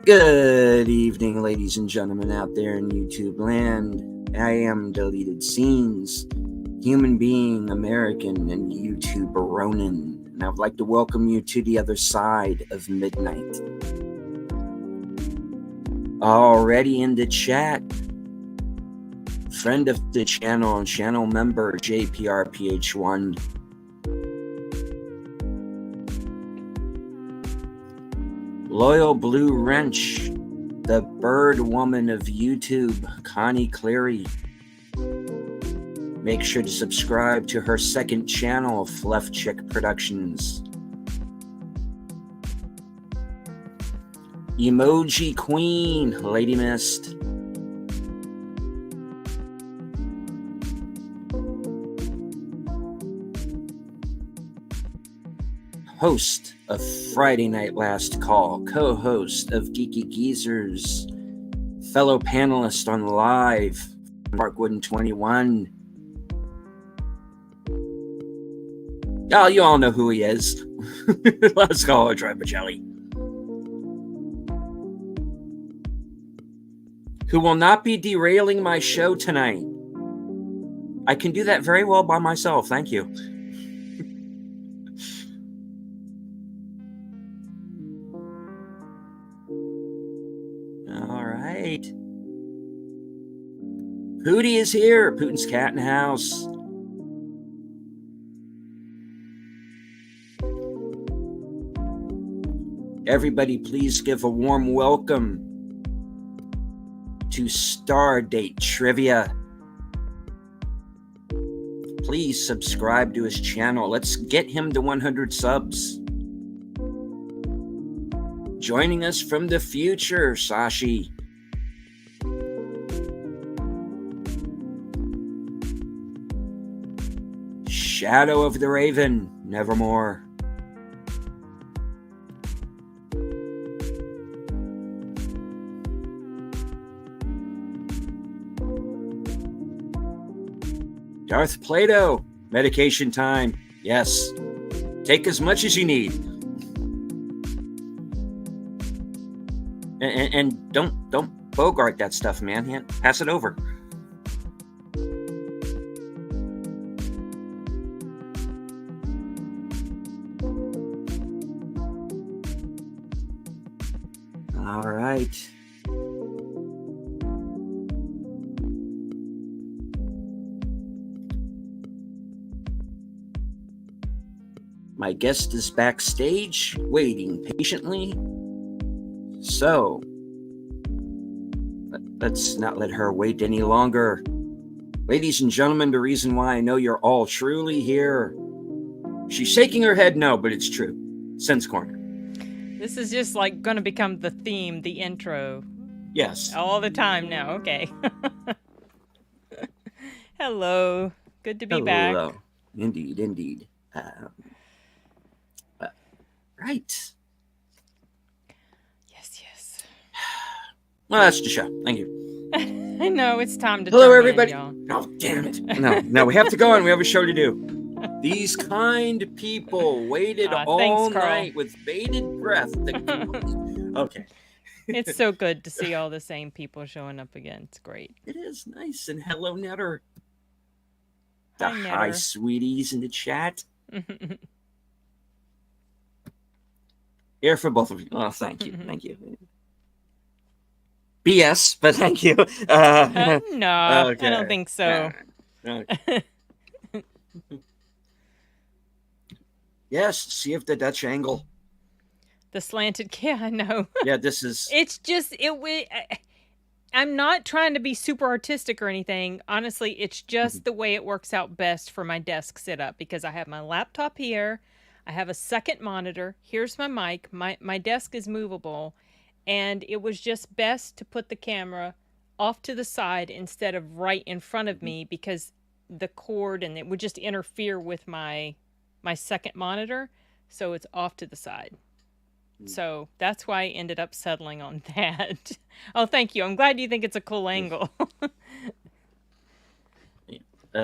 Good evening, ladies and gentlemen out there in YouTube land. I am Deleted Scenes, human being, American, and YouTuber Ronin, and I would like to welcome you to the other side of midnight. Already in the chat, friend of the channel and channel member JPRPH1. Loyal Blue Wrench, the bird woman of YouTube, Connie Cleary. Make sure to subscribe to her second channel, Fluff Chick Productions. Emoji Queen, Lady Mist. Host of Friday Night Last Call, co-host of Geeky Geezers, fellow panelist on Live, Mark Wooden 21. Oh, you all know who he is. Let's call it Tripacelli. Who will not be derailing my show tonight. I can do that very well by myself, thank you. Hootie is here. Putin's cat in the house. Everybody, please give a warm welcome to Stardate Trivia. Please subscribe to his channel. Let's get him to 100 subs. Joining us from the future, Sashi. Shadow of the Raven, Nevermore. Darth Plato, medication time. Yes. Take as much as you need. And don't bogart that stuff, man. Pass it over. All right. My guest is backstage, waiting patiently. So, let's not let her wait any longer. Ladies and gentlemen, the reason why I know you're all truly here. She's shaking her head no, but it's true. Sense Corner. This is just like going to become the theme, the intro. Yes. All the time now. Okay. Hello. Good to be back. Hello. Indeed. Right. Yes. Well, that's the show. Thank you. I know it's time to. Hello, everybody. y'all. Oh, damn it! No, we have to go on. We have a show to do. These kind people waited all night with bated breath. Okay. It's so good to see all the same people showing up again. It's great. It is nice. And hello, Netter. Hi, sweeties in the chat. Here for both of you. Oh, thank you. BS, but thank you. No, okay. I don't think so. Okay. Yes, see if the Dutch angle. The slanted, yeah, I know. Yeah, this is. It's just I'm not trying to be super artistic or anything. Honestly, it's just the way it works out best for my desk setup because I have my laptop here. I have a second monitor. Here's my mic. My desk is movable. And it was just best to put the camera off to the side instead of right in front of me because the cord and it would just interfere with my second monitor. So it's off to the side. So that's why I ended up settling on that. Oh, thank you. I'm glad you think it's a cool angle.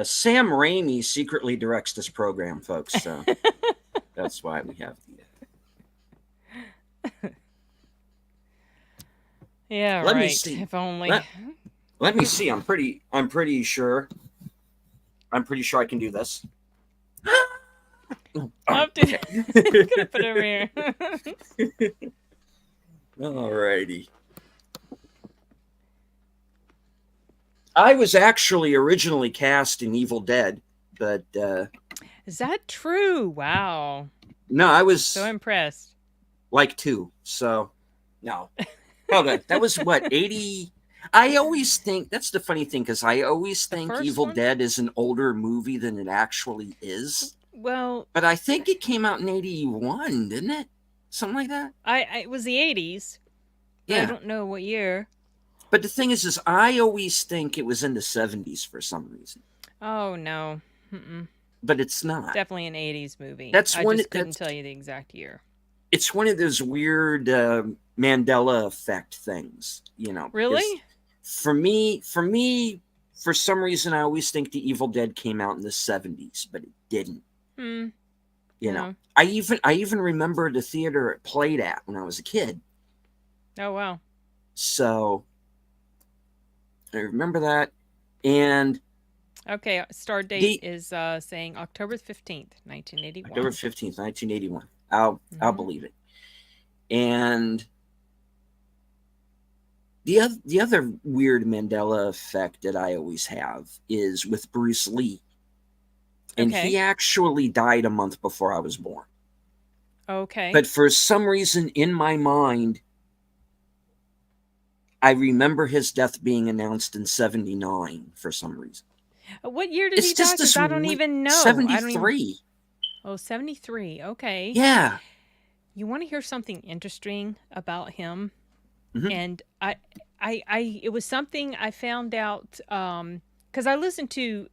Sam Raimi secretly directs this program, folks. So that's why we have the... Yeah, Let me right. see. If only. Let Let me see. I'm pretty sure. I'm pretty sure I can do this. All I'll right. have to. Okay. I'm gonna put it over here. Alrighty. I was actually originally cast in Evil Dead, but Is that true? Wow. no, I So was impressed. like two. So no. Hold on. That was what, 80? I always think that's the funny thing because I always The think first Evil one? Dead is an older movie than it actually is. Well, But I think it came out in 81, didn't it? Something like that? I it was the 80s, but I Yeah. don't know what year. But the thing is I always think it was in the 70s for some reason. Oh no. Mm-mm. But it's not. Definitely an 80s movie. That's I one just couldn't that's tell you the exact year. it's one of those weird Mandela effect things, because Really? for some reason, I always think the Evil Dead came out in the 70s, but it didn't. Hmm. You know, No. I even remember the theater it played at when I was a kid. Oh wow. So I remember that, and Okay, star date the is saying October 15th, 1981. October 15th, 1981. I'll Mm-hmm. believe it. And the other weird Mandela effect that I always have is with Bruce Lee, and he Okay. actually died a month before I was born. Okay. But for some reason in my mind, I remember his death being announced in 79 for some reason. What year did he It's die? just Because this I don't even know. I don't even. 73. Oh, 73. Okay. Yeah. You want to hear something interesting about him? Hmm. And it was something I found out because I listened to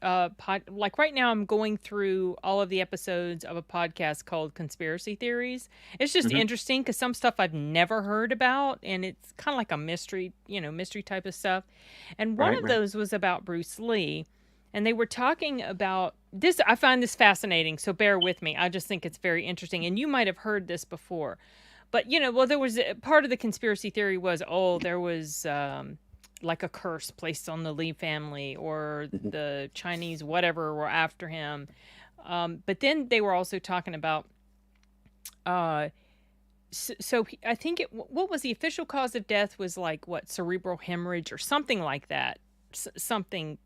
like right now I'm going through all of the episodes of a podcast called Conspiracy Theories. It's just Hmm. interesting because some stuff I've never heard about, and it's kind of like a mystery, mystery type of stuff. And one Right, of right. those was about Bruce Lee, and they were talking about this. I find this fascinating, so bear with me. I just think it's very interesting, and you might have heard this before. But well, there was part of the conspiracy theory was, oh, there was like a curse placed on the Lee family, or Hmm. the Chinese whatever were after him. But then they were also talking about uh, I think what was the official cause of death was like what, cerebral hemorrhage or something like that, something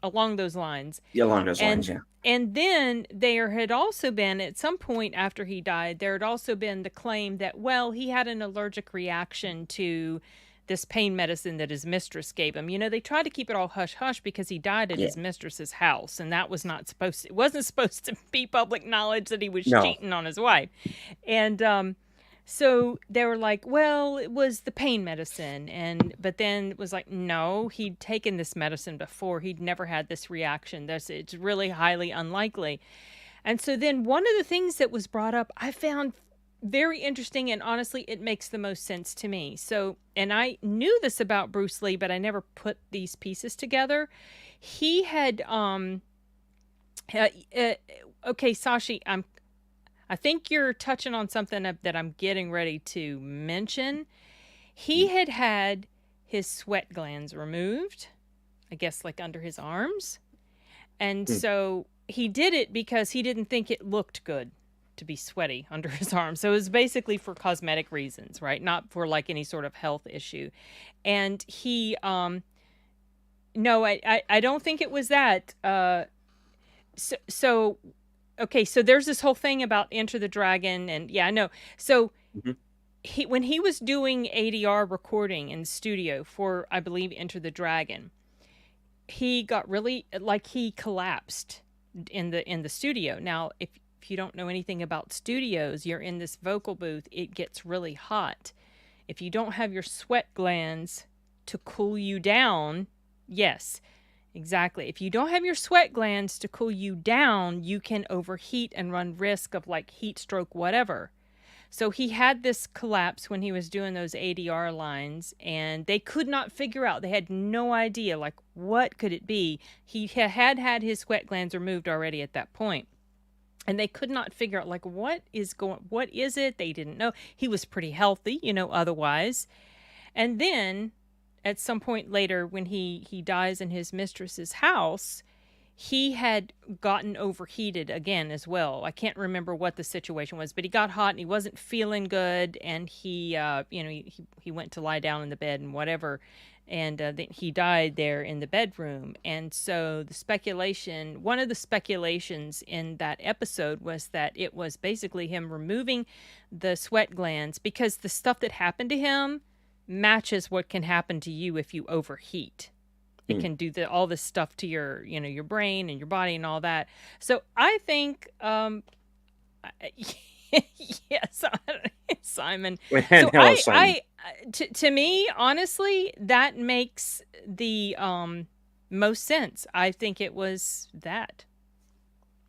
along those lines. Yeah, along those lines, and yeah. and then there had also been, at some point after he died, there had also been the claim that, well, he had an allergic reaction to this pain medicine that his mistress gave him. They tried to keep it all hush hush because he died at Yeah. his mistress's house, and that was not supposed to, it wasn't supposed to be public knowledge that he was No. cheating on his wife. And so they were like, well, it was the pain medicine. But then it was like, no, he'd taken this medicine before. He'd never had this reaction. It's really highly unlikely. And so then one of the things that was brought up, I found very interesting, and honestly, it makes the most sense to me. So, and I knew this about Bruce Lee, but I never put these pieces together. He had, uh, uh, okay, Sashi, I think you're touching on something that I'm getting ready to mention. He had his sweat glands removed, I guess, like under his arms. And Hmm. so he did it because he didn't think it looked good to be sweaty under his arms. So it was basically for cosmetic reasons, right? Not for like any sort of health issue. And he, no, I don't think it was that. So okay, so there's this whole thing about Enter the Dragon, and yeah, I know. So Hmm. when he was doing ADR recording in the studio for, I believe, Enter the Dragon, he got really, like, he collapsed in the studio. Now, if you don't know anything about studios, you're in this vocal booth, it gets really hot. If you don't have your sweat glands to cool you down, yes, exactly. If you don't have your sweat glands to cool you down, you can overheat and run risk of like heat stroke, whatever. So he had this collapse when he was doing those ADR lines, and they could not figure out. They had no idea, like, what could it be? He had his sweat glands removed already at that point, and they could not figure out, like, what is it? They didn't know. He was pretty healthy, otherwise. And then at some point later, when he dies in his mistress's house, he had gotten overheated again as well. I can't remember what the situation was, but he got hot and he wasn't feeling good, and he went to lie down in the bed and whatever, and then he died there in the bedroom. And so one of the speculations in that episode was that it was basically him removing the sweat glands, because the stuff that happened to him matches what can happen to you if you overheat. It can do all this stuff to your, your brain and your body and all that. So I think, yes, Simon. So Hello, Simon. to me, honestly, that makes the most sense. I think it was that.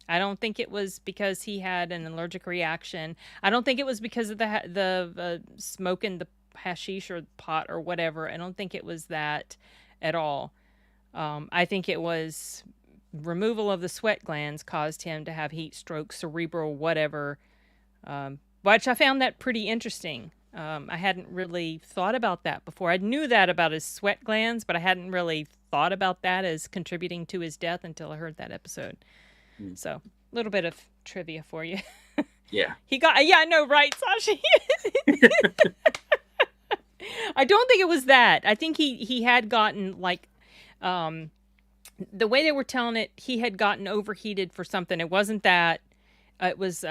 I don't think it was because he had an allergic reaction. I don't think it was because of the smoking the hashish or pot or whatever. I don't think it was that at all. I think it was removal of the sweat glands caused him to have heat stroke, cerebral, whatever, which I found that pretty interesting. I hadn't really thought about that before. I knew that about his sweat glands, but I hadn't really thought about that as contributing to his death until I heard that episode. So, a little bit of trivia for you. Yeah. I know, right, Sashi? I don't think it was that. I think he had gotten, like, the way they were telling it, he had gotten overheated for something. It wasn't that. It was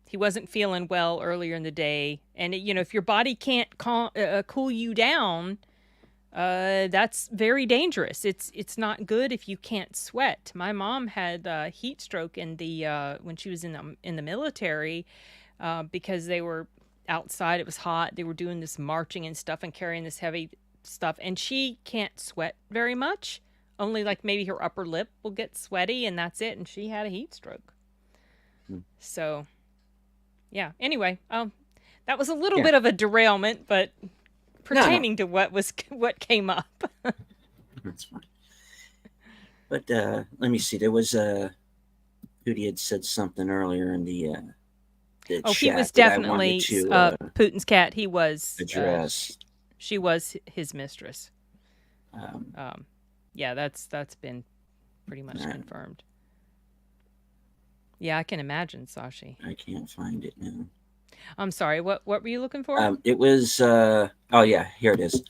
he wasn't feeling well earlier in the day, and if your body can't cool you down, that's very dangerous. It's not good if you can't sweat. My mom had heat stroke in the when she was in the military, because they were outside. It was hot. They were doing this marching and stuff and carrying this heavy stuff, and she can't sweat very much. Only like maybe her upper lip will get sweaty, and that's it. And she had a heat stroke. So, yeah. Anyway, that was a little bit of a derailment, but pertaining to what came up. That's fine. But let me see. There was Hootie had said something earlier in the chat. He was definitely Putin's cat. He was address. She was his mistress. Yeah, that's been pretty much confirmed. Yeah, I can imagine, Sashi. I can't find it now. I'm sorry. What were you looking for? It was. Oh yeah, here it is.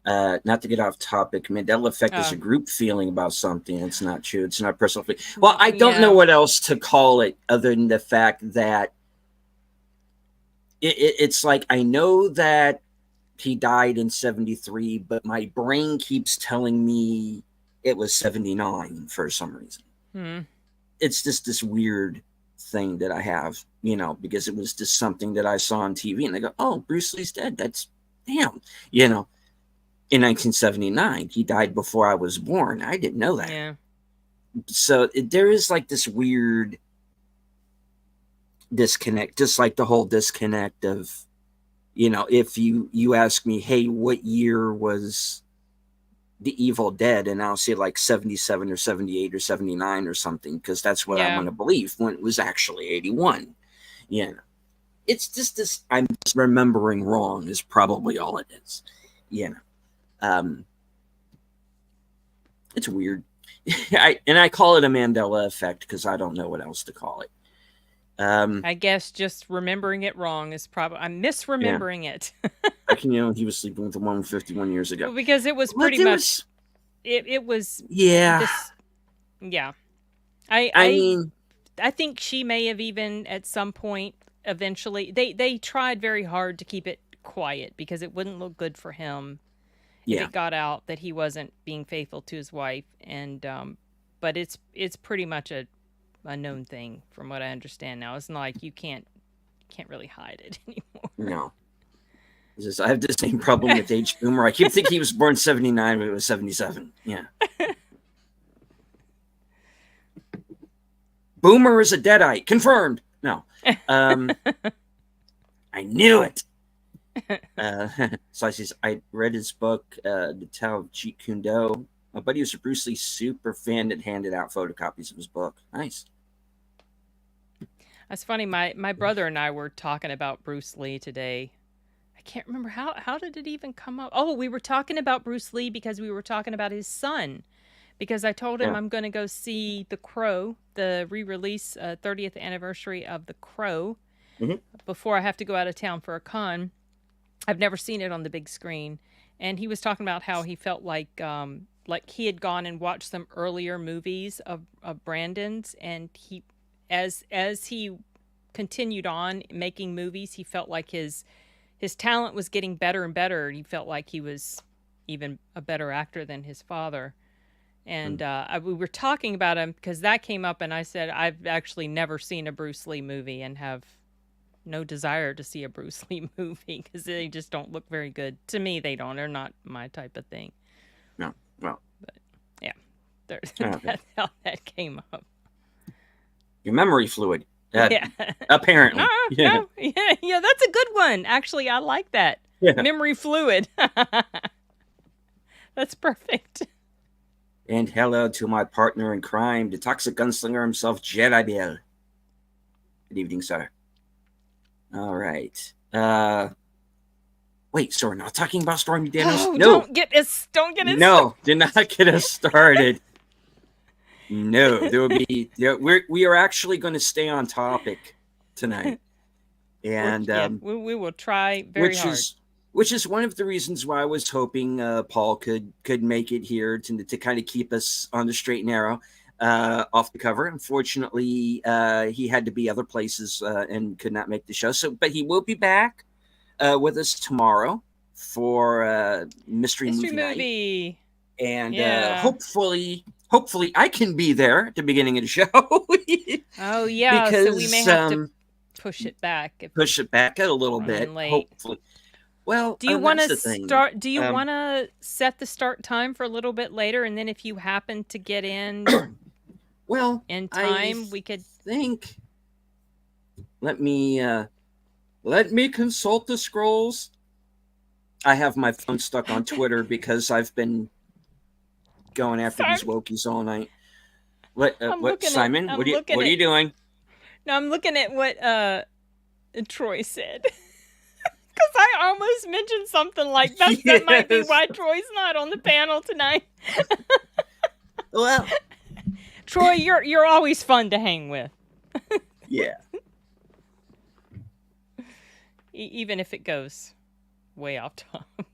Not to get off topic, Mandela effect is a group feeling about something. It's not true. It's not personal feeling. Well, I don't know what else to call it other than the fact that it's like, I know that he died in 73, but my brain keeps telling me it was 79 for some reason. It's just this weird thing that I have, because it was just something that I saw on TV, and I go, oh, Bruce Lee's dead. That's damn, in 1979, he died before I was born. I didn't know that. Yeah. So there is like this weird disconnect, just like the whole disconnect of, if you ask me, hey, what year was The Evil Dead, and I'll say like 77 or 78 or 79 or something, because that's what I want to believe, when it was actually 81. It's just this, I'm just remembering wrong is probably all it is. It's weird. I call it a Mandela effect because I don't know what else to call it. I guess just remembering it wrong is probably, I'm misremembering it. He was sleeping with a woman 51 years ago. Well, because it was pretty much, it was. Yeah. Yeah. I mean, I think she may have even at some point eventually, they tried very hard to keep it quiet because it wouldn't look good for him. If it got out that he wasn't being faithful to his wife, and but it's pretty much a known thing from what I understand now. It's not like you can't really hide it anymore. No. I have the same problem with H. Boomer. I keep thinking he was born 79, but it was 77. Yeah. Boomer is a deadite. Confirmed. No. I knew it. So I read his book, The Tao of Jeet Kune Do. My buddy was a Bruce Lee super fan that handed out photocopies of his book. Nice. That's funny. My brother and I were talking about Bruce Lee today. I can't remember how did it even come up. Oh, we were talking about Bruce Lee because we were talking about his son. Because I told him Yeah. I'm going to go see The Crow, the re-release 30th anniversary of The Crow, Hmm. before I have to go out of town for a con. I've never seen it on the big screen, and he was talking about how he felt like he had gone and watched some earlier movies of Brandon's, and as he continued on making movies, he felt like his talent was getting better and better. He felt like he was even a better actor than his father. And we were talking about him because that came up, and I said I've actually never seen a Bruce Lee movie and have no desire to see a Bruce Lee movie because they just don't look very good. To me, they don't. They're not my type of thing. No. Well, Yeah, okay. that's how that came up. Your memory fluid. Yeah. Apparently. No, Yeah. no. Yeah, that's a good one. Actually, I like that. Yeah. Memory fluid. That's perfect. And hello to my partner in crime, the toxic gunslinger himself, Jedi Biel. Good evening, sir. All right. Wait, so we're not talking about Stormy Daniels? Oh, No. don't get us. No, did not get us started. No, there will be. We are actually going to stay on topic tonight, and we will try very hard. Which is one of the reasons why I was hoping Paul could make it here to kind of keep us on the straight and narrow off the cover. Unfortunately, he had to be other places and could not make the show. So, but he will be back with us tomorrow for Mystery Movie Night. And hopefully I can be there at the beginning of the show. Oh yeah, because, so we may have to push it back. Push it back a little bit, late. hopefully. Well, do you want to start? Do you want to set the start time for a little bit later, and then if you happen to get in, well, in time, we could think. Let me consult the scrolls. I have my phone stuck on Twitter because I've been going after these wokies all night. What, Simon? What are you doing? No, I'm looking at what Troy said. Because I almost mentioned something like that. Yes. That might be why Troy's not on the panel tonight. Well, Troy, you're always fun to hang with. Yeah. Even if it goes way off topic.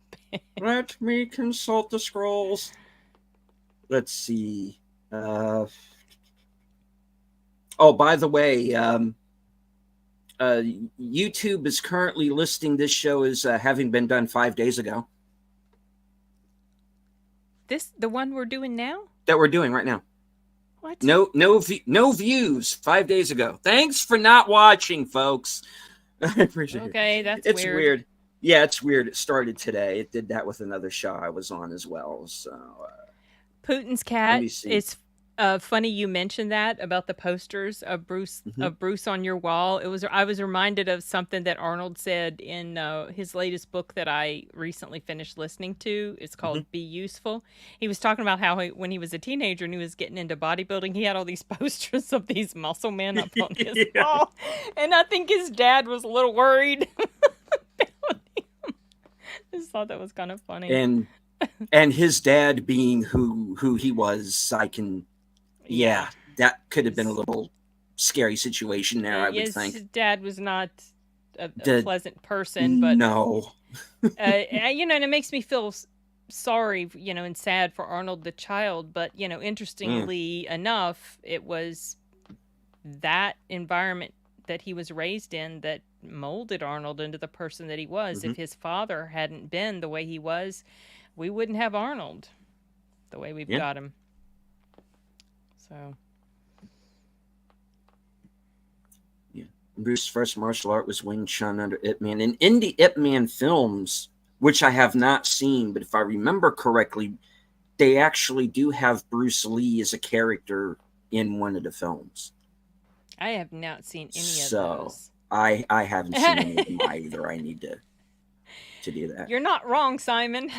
Let me consult the scrolls. Let's see. Oh, by the way, YouTube is currently listing this show as having been done 5 days ago. The one we're doing now? That we're doing right now. What? No views 5 days ago. Thanks for not watching, folks. I appreciate it. Okay, that's it's weird. Yeah, it's weird. It started today. It did that with another show I was on as well. So, Putin's cat. It's funny you mentioned that about the posters of Bruce on your wall. I was reminded of something that Arnold said in his latest book that I recently finished listening to. It's called Be Useful. He was talking about how when he was a teenager and he was getting into bodybuilding, he had all these posters of these muscle men up on his wall. And I think his dad was a little worried about him. I just thought that was kind of funny. And his dad being who he was, yeah, that could have been a little scary situation there, I would think. His dad was not a pleasant person, but no. And it makes me feel sorry, and sad for Arnold the child. But interestingly enough, it was that environment that he was raised in that molded Arnold into the person that he was. If his father hadn't been the way he was, we wouldn't have Arnold the way we've got him. So, yeah, Bruce's first martial art was Wing Chun under Ip Man. And in the Ip Man films, which I have not seen, but if I remember correctly, they actually do have Bruce Lee as a character in one of the films. I have not seen any of those. So I haven't seen any of them either. I need to do that. You're not wrong, Simon.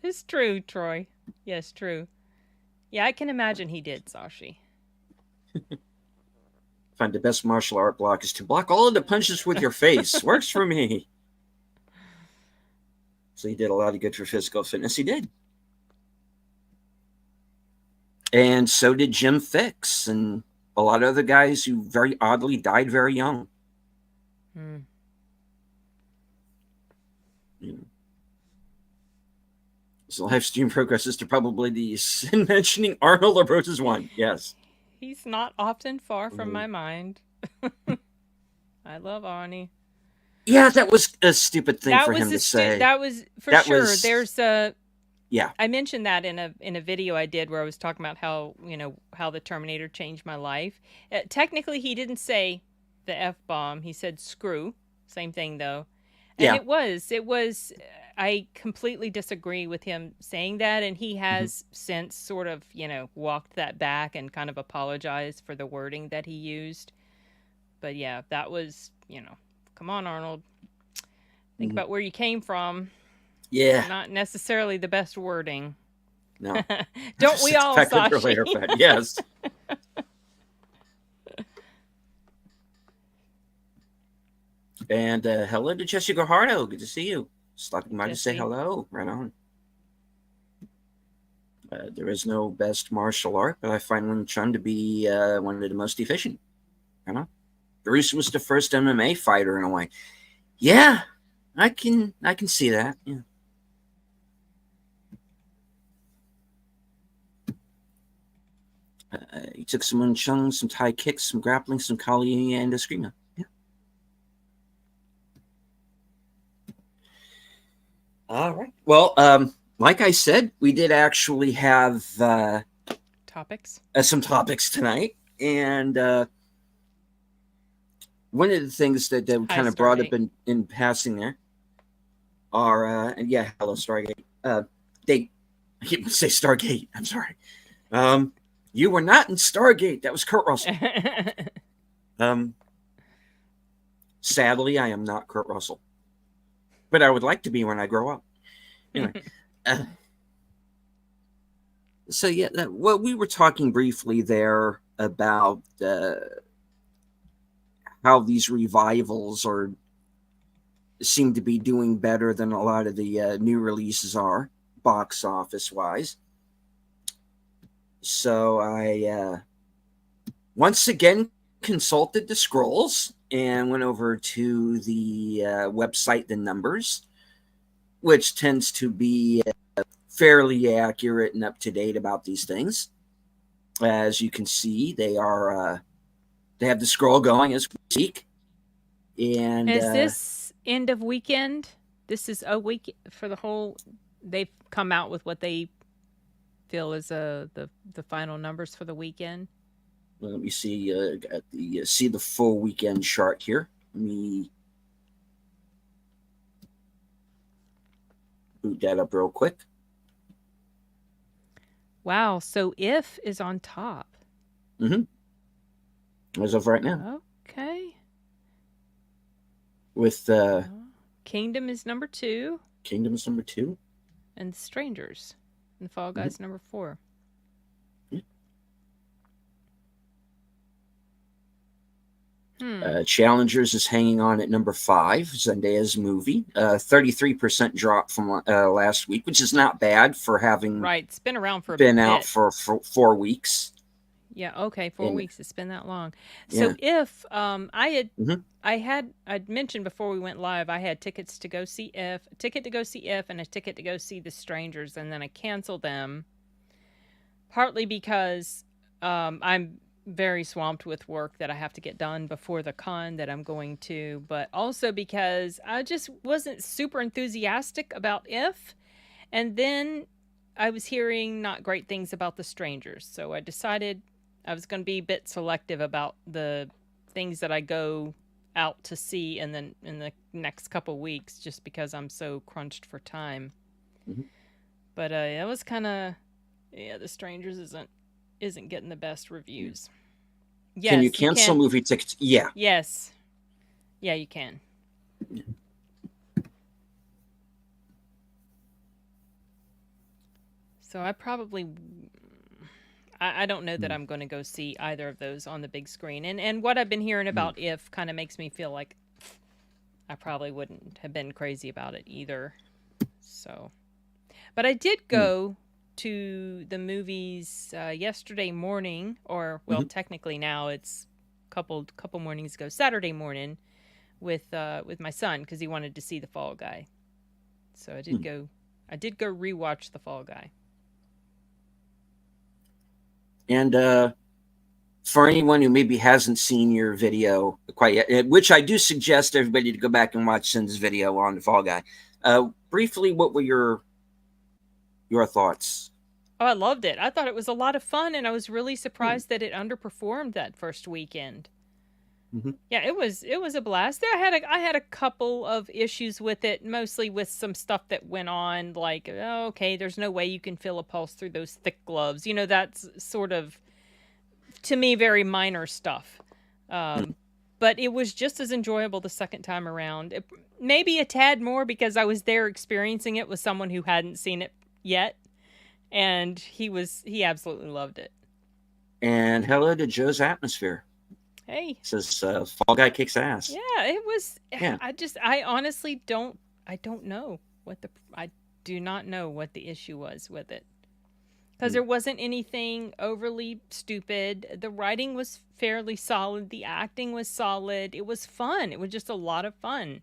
It's true, Troy. Yes, true. Yeah, I can imagine he did, Sashi. find the best martial art block is to block all of the punches with your face. Works for me. So he did a lot of good for physical fitness. He did. And so did Jim Fixx and a lot of other guys who very oddly died very young. You know. So live stream progresses to probabilities in mentioning Arnold LaBrosse is one. Yes. He's not often far from my mind. I love Arnie. Yeah, that was a stupid thing for him to say. That was for That sure. was- There's a Yeah. I mentioned that in a video I did where I was talking about how, you know, how the Terminator changed my life. Technically, he didn't say the F-bomb. He said screw. Same thing though. And Yeah. it was I completely disagree with him saying that, and he has since sort of, you know, walked that back and kind of apologized for the wording that he used. But yeah, that was, you know, come on, Arnold. Think about where you came from. Yeah. Not necessarily the best wording. No. Don't we all, Sashi? Yes. And hello to Jessica Hardo. Good to see you. Stopping by to say hello. Right on. There is no best martial art, but I find Wing Chun to be one of the most efficient. You know, Bruce was the first MMA fighter in a way. Yeah, I can see that. Yeah. He took some Wing Chun, some Thai kicks, some grappling, some Kali, and a Eskrima. Yeah. All right. Well, like I said, we did actually have topics. Some topics tonight, and one of the things that we kind of brought up in passing there are, and yeah, hello Stargate. I keep say Stargate. I'm sorry. You were not in Stargate. That was Kurt Russell. Sadly, I am not Kurt Russell, but I would like to be when I grow up. Anyway, so yeah, well, we were talking briefly there about how these revivals seem to be doing better than a lot of the new releases are, box office wise. So I once again consulted the scrolls and went over to the website The Numbers, which tends to be fairly accurate and up to date about these things. As you can see, they are they have the scroll going as we speak. And is this end of weekend? This is a week for the whole. They've come out with what they feel is the final numbers for the weekend. Let me see. See the full weekend chart here. Let me boot that up real quick. Wow. So If is on top. As of right now. Okay. With Kingdom is number 2. Kingdom is number 2. And Strangers and Fall Guys number 4. Challengers is hanging on at number 5. Zendaya's movie, 33% drop from last week, which is not bad for having it's been around for been out for 4 weeks. Yeah, okay, 4 weeks. It's been that long. So If I'd mentioned before we went live, I had tickets to go see If, a ticket to go see If, and a ticket to go see The Strangers, and then I canceled them. Partly because I'm very swamped with work that I have to get done before the con that I'm going to, but also because I just wasn't super enthusiastic about If, and then I was hearing not great things about The Strangers, so I decided I was going to be a bit selective about the things that I go out to see in the next couple weeks, just because I'm so crunched for time. But it was kind of The Strangers isn't getting the best reviews. Yes, can you cancel movie tickets? Yeah. Yes. Yeah, you can. So I I don't know that Hmm. I'm going to go see either of those on the big screen. And what I've been hearing Hmm. about If kind of makes me feel like I probably wouldn't have been crazy about it either. So, but I did Hmm. go to the movies yesterday morning, or well, Hmm. technically now it's couple mornings ago, Saturday morning with my son because he wanted to see the Fall Guy. So Hmm. I did go rewatch the Fall Guy. And for anyone who maybe hasn't seen your video quite yet, which I do suggest everybody to go back and watch Sin's video on the Fall Guy. Briefly, what were your thoughts? Oh, I loved it. I thought it was a lot of fun, and I was really Hmm. surprised that it underperformed that first weekend. Hmm. Yeah, it was a blast. I had a couple of issues with it, mostly with some stuff that went on, like oh, okay, there's no way you can feel a pulse through those thick gloves. That's sort of to me very minor stuff. Um, but it was just as enjoyable the second time around. Maybe a tad more because I was there experiencing it with someone who hadn't seen it yet, and he absolutely loved it. And hello to Joe's Atmosphere. Hey, Says Fall Guy kicks ass. yeah, it was. Yeah. I honestly don't. I don't know what the. I do not know what the issue was with it because Hmm. there wasn't anything overly stupid. The writing was fairly solid. The acting was solid. It was fun. It was just a lot of fun.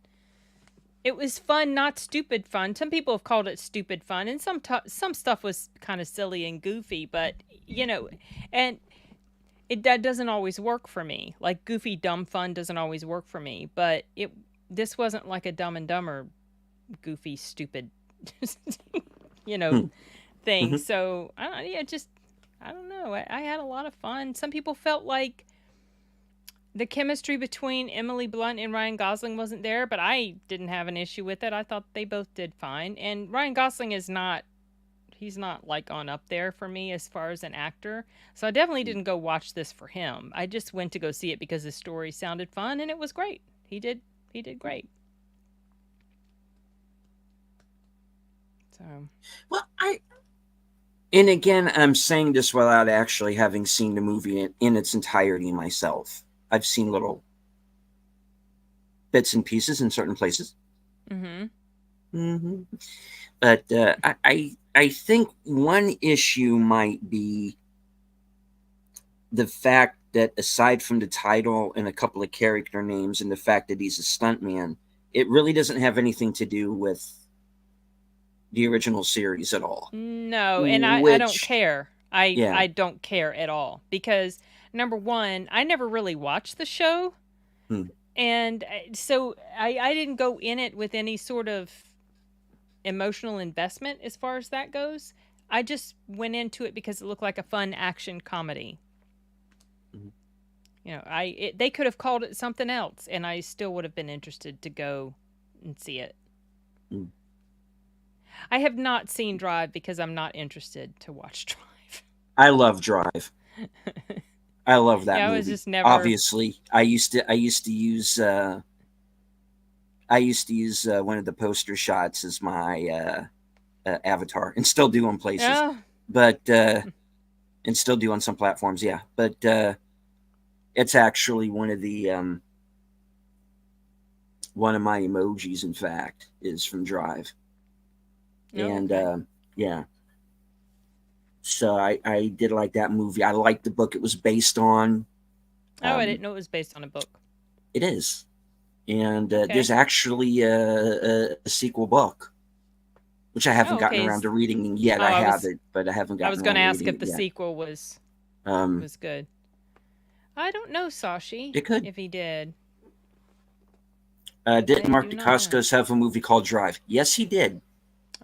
It was fun, not stupid fun. Some people have called it stupid fun, and some stuff was kind of silly and goofy. But and that doesn't always work for me. Like goofy dumb fun doesn't always work for me. But this wasn't like a Dumb and Dumber goofy stupid you know Hmm. thing. Hmm. So I don't know. I had a lot of fun. Some people felt like the chemistry between Emily Blunt and Ryan Gosling wasn't there, but I didn't have an issue with it. I thought they both did fine. And Ryan Gosling is not he's not like on up there for me as far as an actor. So I definitely didn't go watch this for him. I just went to go see it because the story sounded fun and it was great. He did great. So, Well, and again, I'm saying this without actually having seen the movie in its entirety myself. I've seen little bits and pieces in certain places. mhm. Hmm. But I think one issue might be the fact that aside from the title and a couple of character names and the fact that he's a stuntman, it really doesn't have anything to do with the original series at all. No, and I don't Which, care. I yeah. I don't care at all because number 1, I never really watched the show, Hmm. and so I didn't go in it with any sort of emotional investment as far as that goes. I just went into it because it looked like a fun action comedy. Mhm. They could have called it something else and I still would have been interested to go and see it. Hmm. I have not seen Drive because I'm not interested to watch Drive. I love Drive. I love that Yeah, I was movie. just never. Obviously, I used to use one of the poster shots as my avatar, and still do on places, Yeah. but and still do on some platforms. Yeah, but it's actually one of my emojis. In fact, is from Drive, Oh, and okay. yeah. So I did like that movie. I liked the book it was based on. Oh, I Um, didn't know it was based on a book. it is, and there's Okay. actually a sequel book, which I haven't Oh, gotten okay. around to reading yet. Oh, I have it, but I haven't I gotten was going around to to ask reading if it the yet. sequel Um, was good. I don't know, Sashi, it could. if he did. Didn't I Mark do not know. Dacascos have a movie called Drive? Yes, he did.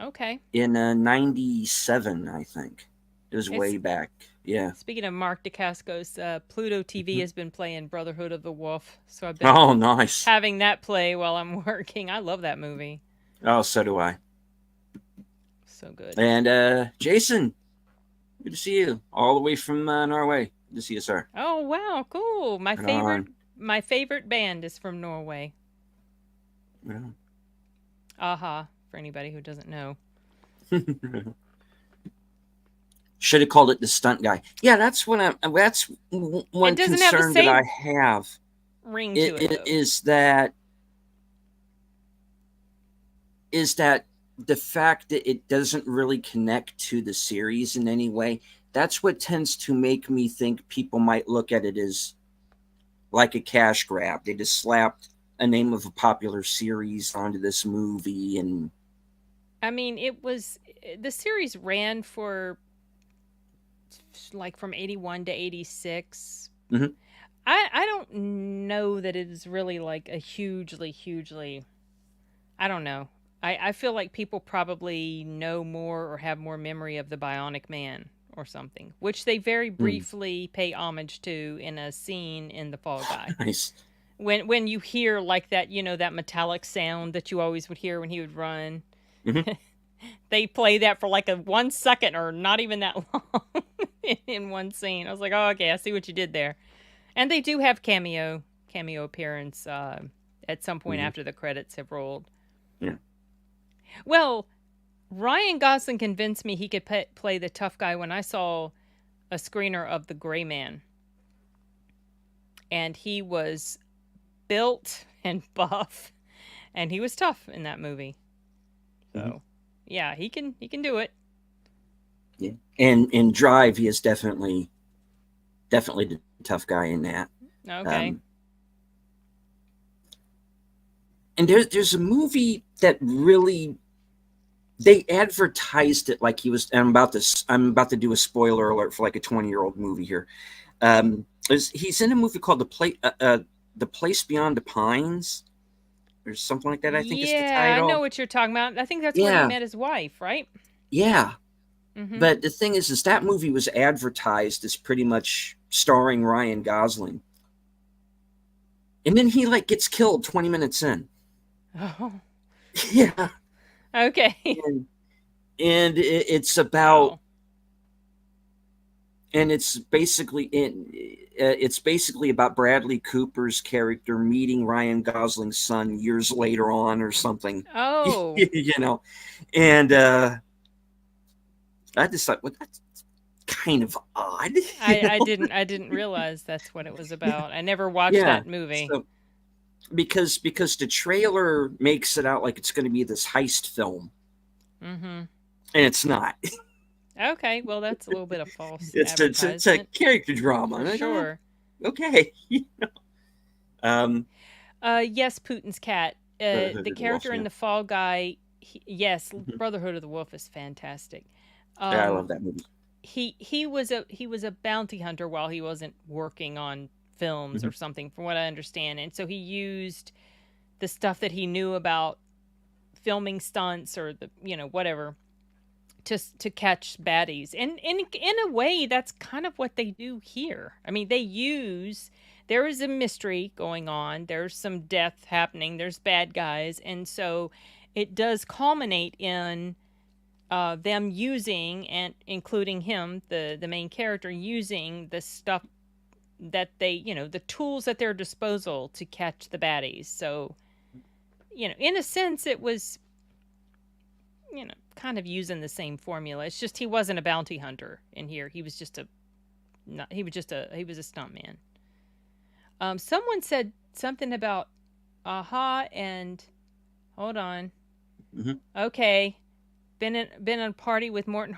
Okay. In '97, I think. It was It's way back. Yeah. Speaking of Mark Dacascos, Pluto TV Mhm. has been playing Brotherhood of the Wolf, so I've been Oh, nice. having that play while I'm working. I love that movie. Oh, so do I. So good. And Jason, good to see you, all the way from Norway. Good to see you, sir. Oh wow, cool. My Right favorite on. my favorite band is from Norway. Right on. Aha, for anybody who doesn't know. Should have called it the stunt guy. Yeah, that's one It doesn't have the concern that same I have. ring to it, though. Is that the fact that it doesn't really connect to the series in any way. That's what tends to make me think people might look at it as like a cash grab. They just slapped a name of a popular series onto this movie, and I mean, the series ran for like from 81 to 86. Mhm. I don't know that it is really like a hugely, I don't know. I feel like people probably know more or have more memory of the Bionic Man or something, which they very briefly pay homage to in a scene in The Fall Guy. nice. When you hear like that, that metallic sound that you always would hear when he would run. Mhm. They play that for like a 1 second or not even that long in one scene. I was like, oh, okay, I see what you did there. And they do have cameo appearance at some point after the credits have rolled. Yeah. Well, Ryan Gosling convinced me he could play the tough guy when I saw a screener of The Gray Man. And he was built and buff, and he was tough in that movie. So, yeah, he can do it. Yeah. And in Drive, he is definitely the tough guy in that. Okay. And there's a movie that really, they advertised it like he was. I'm about to do a spoiler alert for like a 20-year-old movie here. He's in a movie called The Place Beyond the Pines, or something like that. I think is the title. I know what you're talking about. I think that's where he met his wife, right? Yeah. But the thing is that movie was advertised as pretty much starring Ryan Gosling, and then he like gets killed 20 minutes in. Oh. Yeah. Okay. And it's about, and it's basically about Bradley Cooper's character meeting Ryan Gosling's son years later on or something. Oh. And I just thought, well, that's kind of odd. I didn't realize that's what it was about. I never watched that movie. So, because the trailer makes it out like it's going to be this heist film, and it's not. Okay, well, that's a little bit of false it's a character drama. Sure. Okay. Yes, Putin's cat. The character in The Fall Guy. Brotherhood of the Wolf is fantastic. Yeah, I love that movie. He was a bounty hunter while he wasn't working on films or something, from what I understand, and so he used the stuff that he knew about filming stunts or the whatever to catch baddies. And in a way, that's kind of what they do here. I mean, there is a mystery going on. There's some death happening. There's bad guys, and so it does culminate in them using, and including him, the main character, using the stuff that they, the tools at their disposal to catch the baddies. So, in a sense, it was, kind of using the same formula. It's just he wasn't a bounty hunter in here. He was just he was a stuntman. Someone said something about Aha and hold on. Okay. Been in a party with Morton.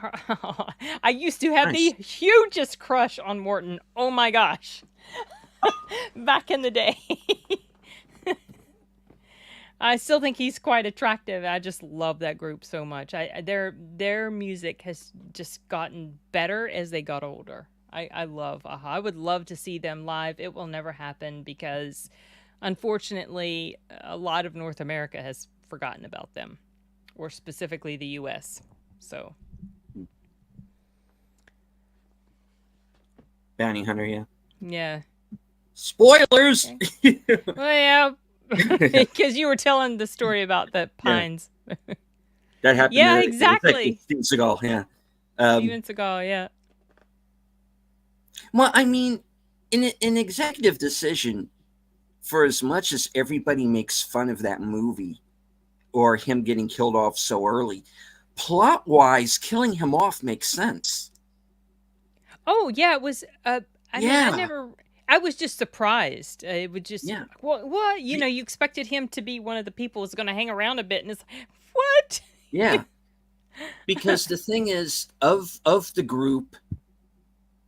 I used to have the hugest crush on Morton. Oh my gosh. Back in the day. I still think he's quite attractive. I just love that group so much. Their music has just gotten better as they got older. I love Aha. I would love to see them live. It will never happen because, unfortunately, a lot of North America has forgotten about them, or specifically the U.S. So, Bounty Hunter, yeah. Yeah. Spoilers. Okay. Well, yeah, because you were telling the story about the Pines. Yeah. That happened. Yeah, exactly. Steven Seagal, yeah. Steven Seagal, yeah. Well, I mean, in an executive decision, for as much as everybody makes fun of that movie or him getting killed off so early, plot-wise, killing him off makes sense. Oh, yeah, it was, I mean, Yeah, I was just surprised. It would just, yeah, what? You know, Be- you expected him to be one of the people who's going to hang around a bit, and it's like, what? yeah. Because the thing is, of the group,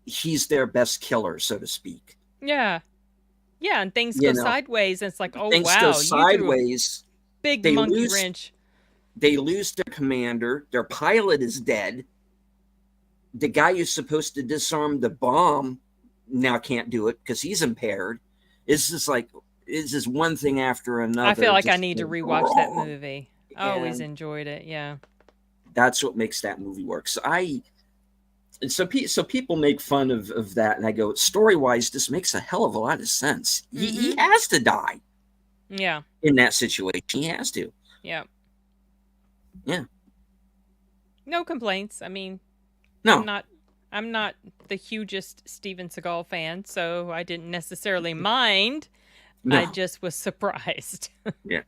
he's their best killer, so to speak. Yeah. Yeah, and things go You know, sideways, and it's like, oh, things go wow, you threw a sideways. big They monkey lose. wrench. They lose their commander. Their pilot is dead. The guy who's supposed to disarm the bomb now can't do it because he's impaired. It's just like it's just one thing after I feel another. like I Just need to goes rewatch that wrong. movie. I always And enjoyed it. Yeah. that's what makes that movie work. So so people make fun of that, and I go, story wise, this makes a hell of a lot of sense. He Mm-hmm. has to die Yeah. in that situation. He has to. Yeah. Yeah. No complaints. I mean, I'm No. not I'm not the hugest Steven Seagal fan, so I didn't necessarily mind. I No. just was surprised. Yeah.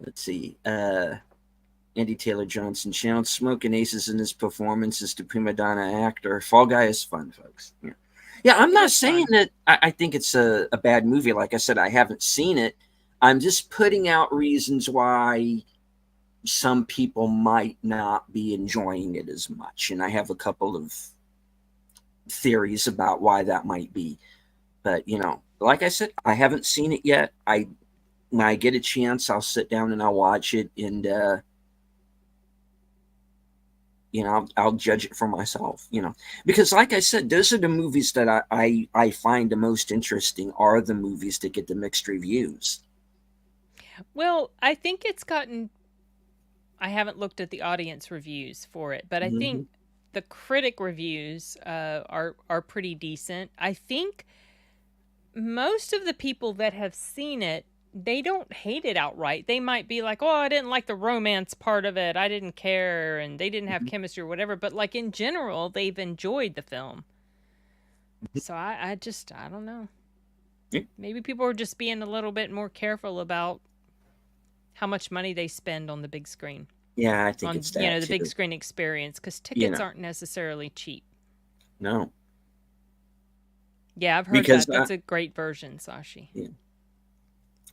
Let's see. Andy Taylor Johnson channeled Smoking Aces in his performance as the prima donna actor. Fall Guy is fun, folks. Yeah. Yeah, I'm It not is saying fun. that I think it's a bad movie. Like I said, I haven't seen it. I'm just putting out reasons why some people might not be enjoying it as much. And I have a couple of theories about why that might be. But, like I said, I haven't seen it yet. When I get a chance, I'll sit down and I'll watch it, and I'll judge it for myself. Because like I said, those are the movies that I find the most interesting, are the movies that get the mixed reviews. Well, I think it's gotten I haven't looked at the audience reviews for it, but I think Mm-hmm. the critic reviews are pretty decent. I think most of the people that have seen it, they don't hate it outright. They might be like, "Oh, I didn't like the romance part of it. I didn't care, and they didn't have Mm-hmm. chemistry or whatever." But like in general, they've enjoyed the film. So I don't know. Yeah. Maybe people are just being a little bit more careful about how much money they spend on the big screen, Yeah, I think on it's that the big too. screen experience, because You tickets know, aren't necessarily cheap. no, Yeah, I've heard because that. That's a great version, Sashi. yeah,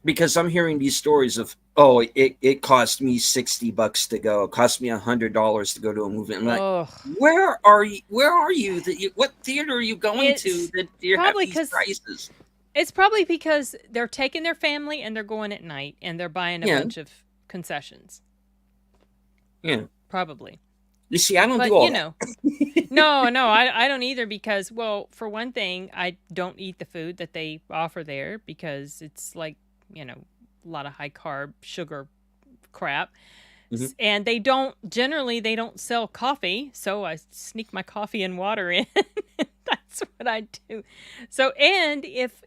because I'm hearing these stories of, oh, it cost me $60 to go. It cost me $100 to go to a movie. I'm like, Ugh. where are you? Where are you? What theater are you going to It's that you have probably these because prices? it's probably because they're taking their family and they're going at night and they're buying a Yeah, bunch of concessions. yeah. Probably. You see, I don't do But all that. no, I don't either because, well, for one thing, I don't eat the food that they offer there because it's like, a lot of high carb, sugar crap. Mhm. And they don't sell coffee, so I sneak my coffee and water in. That's what I do. So, and if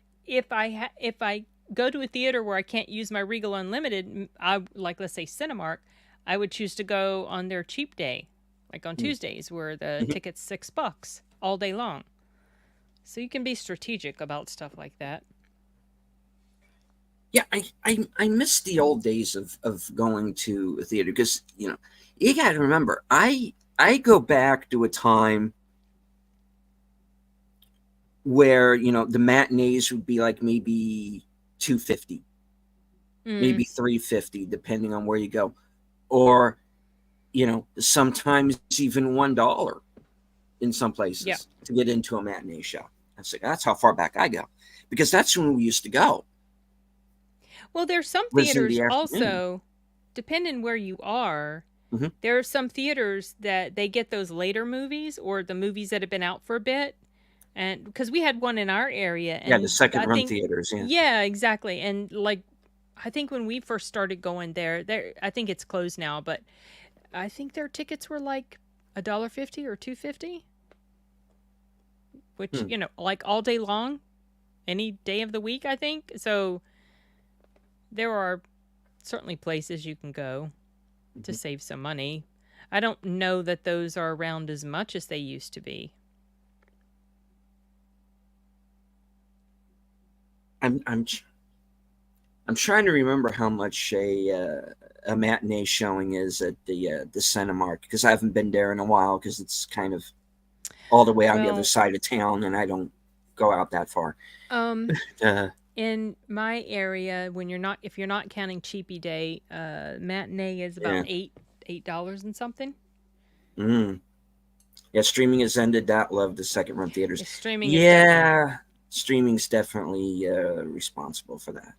I go to a theater where I can't use my Regal Unlimited, I like, let's say Cinemark, I would choose to go on their cheap day, like on Tuesdays where the Mhm. ticket's $6 all day long. So you can be strategic about stuff like that. Yeah, I miss the old days of going to a theater because you got to remember, I go back to a time where the matinees would be like maybe 250, Mm, maybe 350, depending on where you go, or sometimes even $1 in some yeah. places to get into a matinee show. That's how far back I go, because that's when we used to go. Well, there's some Was in theaters the afternoon. also, depending where you are, Hmm. there are some theaters that they get those later movies or the movies that have been out for a bit. And because we had one in our area, Yeah, the and second I run think, theaters. Yeah. yeah, exactly. And like, I think when we first started going there, I think it's closed now, but I think their tickets were like $1.50 or $2.50, which, Hmm. like all day long, any day of the week, I think. So there are certainly places you can go to Mhm. save some money. I don't know that those are around as much as they used to be. I'm I'm trying to remember how much a matinee showing is at the Cinemark, because I haven't been there in a while because it's kind of all the way on the other Well, side of town, and I don't go out that far. um, Uh, in my area, if you're not counting Cheapy Day, matinee is about yeah. $8 and something. Mm. Yeah, streaming has ended that. Love the second run theaters. Yeah, streaming is definitely. Yeah, streaming's definitely responsible for that.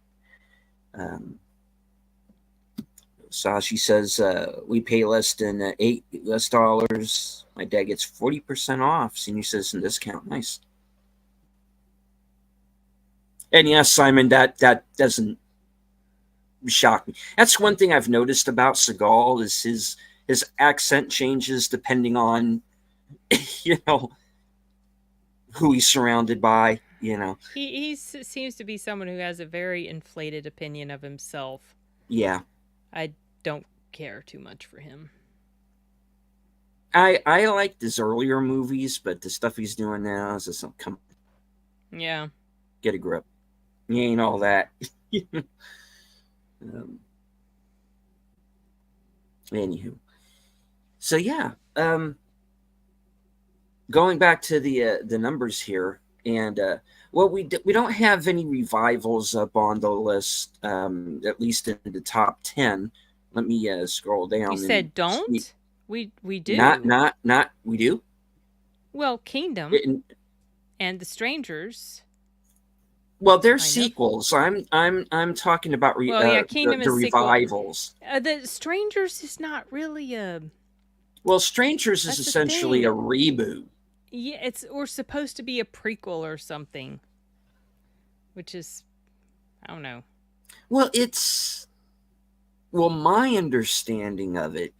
Sashi says we pay less than $8. My dad gets 40% off. Senior citizen discount. Nice. And yes, Simon, that doesn't shock me. That's one thing I've noticed about Seagal is his accent changes depending on who he's surrounded by. He seems to be someone who has a very inflated opinion of himself. Yeah. I don't care too much for him. I liked his earlier movies, but the stuff he's doing now is just come. Yeah. Get a grip. He ain't all that. Anywho, so yeah. Going back to the numbers here, and well, we don't have any revivals up on the list, at least in the top 10. Let me scroll down. You said don't? We do. Not we do. Well, Kingdom and The Strangers. Well, they're sequels. I'm talking about Kingdom the revivals. The Strangers is not really a. Well, Strangers is essentially a reboot. Yeah, or supposed to be a prequel or something, which is, I don't know. Well, my understanding of it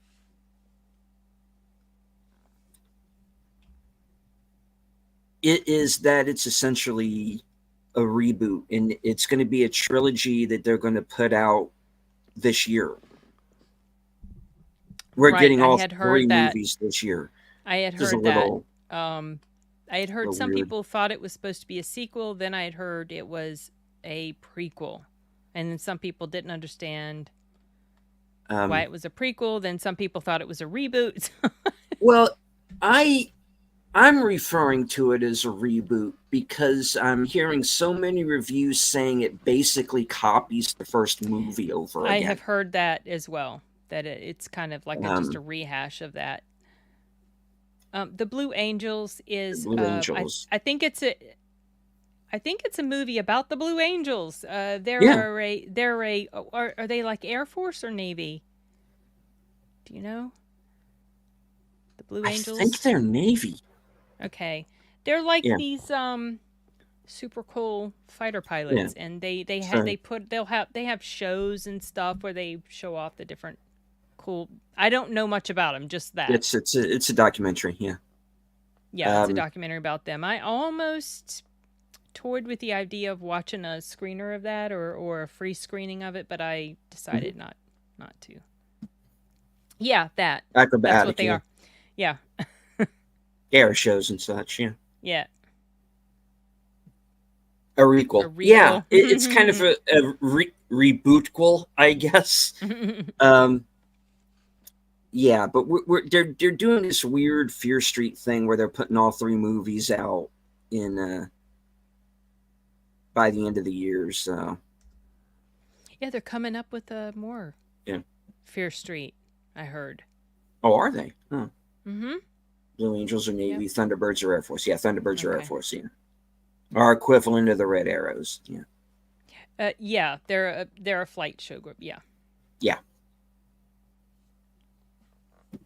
is that it's essentially a reboot, and it's going to be a trilogy that they're going to put out this year. We're getting all 3 movies this year. I had heard that. I had heard some people thought it was supposed to be a sequel. Then I had heard it was a prequel, and then some people didn't understand why it was a prequel. Then some people thought it was a reboot. Well, I'm referring to it as a reboot because I'm hearing so many reviews saying it basically copies the first movie over again. I have heard that as well, that it's kind of like just a rehash of that. The Blue Angels is. Blue Angels. I think it's a movie about the Blue Angels. Are they like Air Force or Navy? Do you know? The Blue Angels. I think they're Navy. Okay, they're like these super cool fighter pilots, and they have shows and stuff where they show off the different cool. I don't know much about them, just that it's a documentary. Yeah, it's a documentary about them. I almost toyed with the idea of watching a screener of that or a free screening of it, but I decided not to. Yeah, Acrobatic, that's what they are. Yeah. Air shows and such, yeah. Yeah. A requel. Yeah, it's kind of a rebootquel, I guess. Yeah, but they're doing this weird Fear Street thing where they're putting all 3 movies out in by the end of the year. So yeah, they're coming up with more. Yeah. Fear Street, I heard. Oh, are they? Huh. Mm-hmm. Blue Angels are Navy, Thunderbirds are Air Force. Yeah, Thunderbirds are Air Force. Yeah, our equivalent of the Red Arrows. Yeah. Yeah, they're a flight show group. Yeah. Yeah.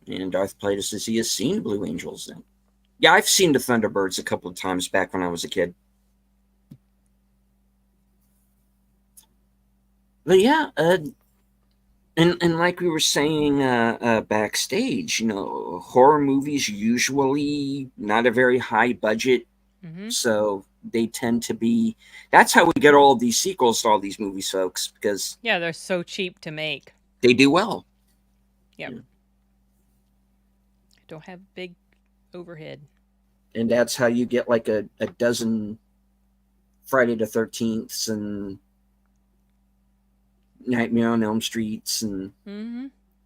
And Darth Plato says he has seen Blue Angels. Then. Yeah, I've seen the Thunderbirds a couple of times back when I was a kid. But yeah, and like we were saying backstage, horror movies usually not a very high budget, so they tend to be. That's how we get all of these sequels to all these movies, folks. Because they're so cheap to make. They do well. Yep. Yeah. Don't have big overhead. And that's how you get like a dozen Friday the 13th and Nightmare on Elm Streets, and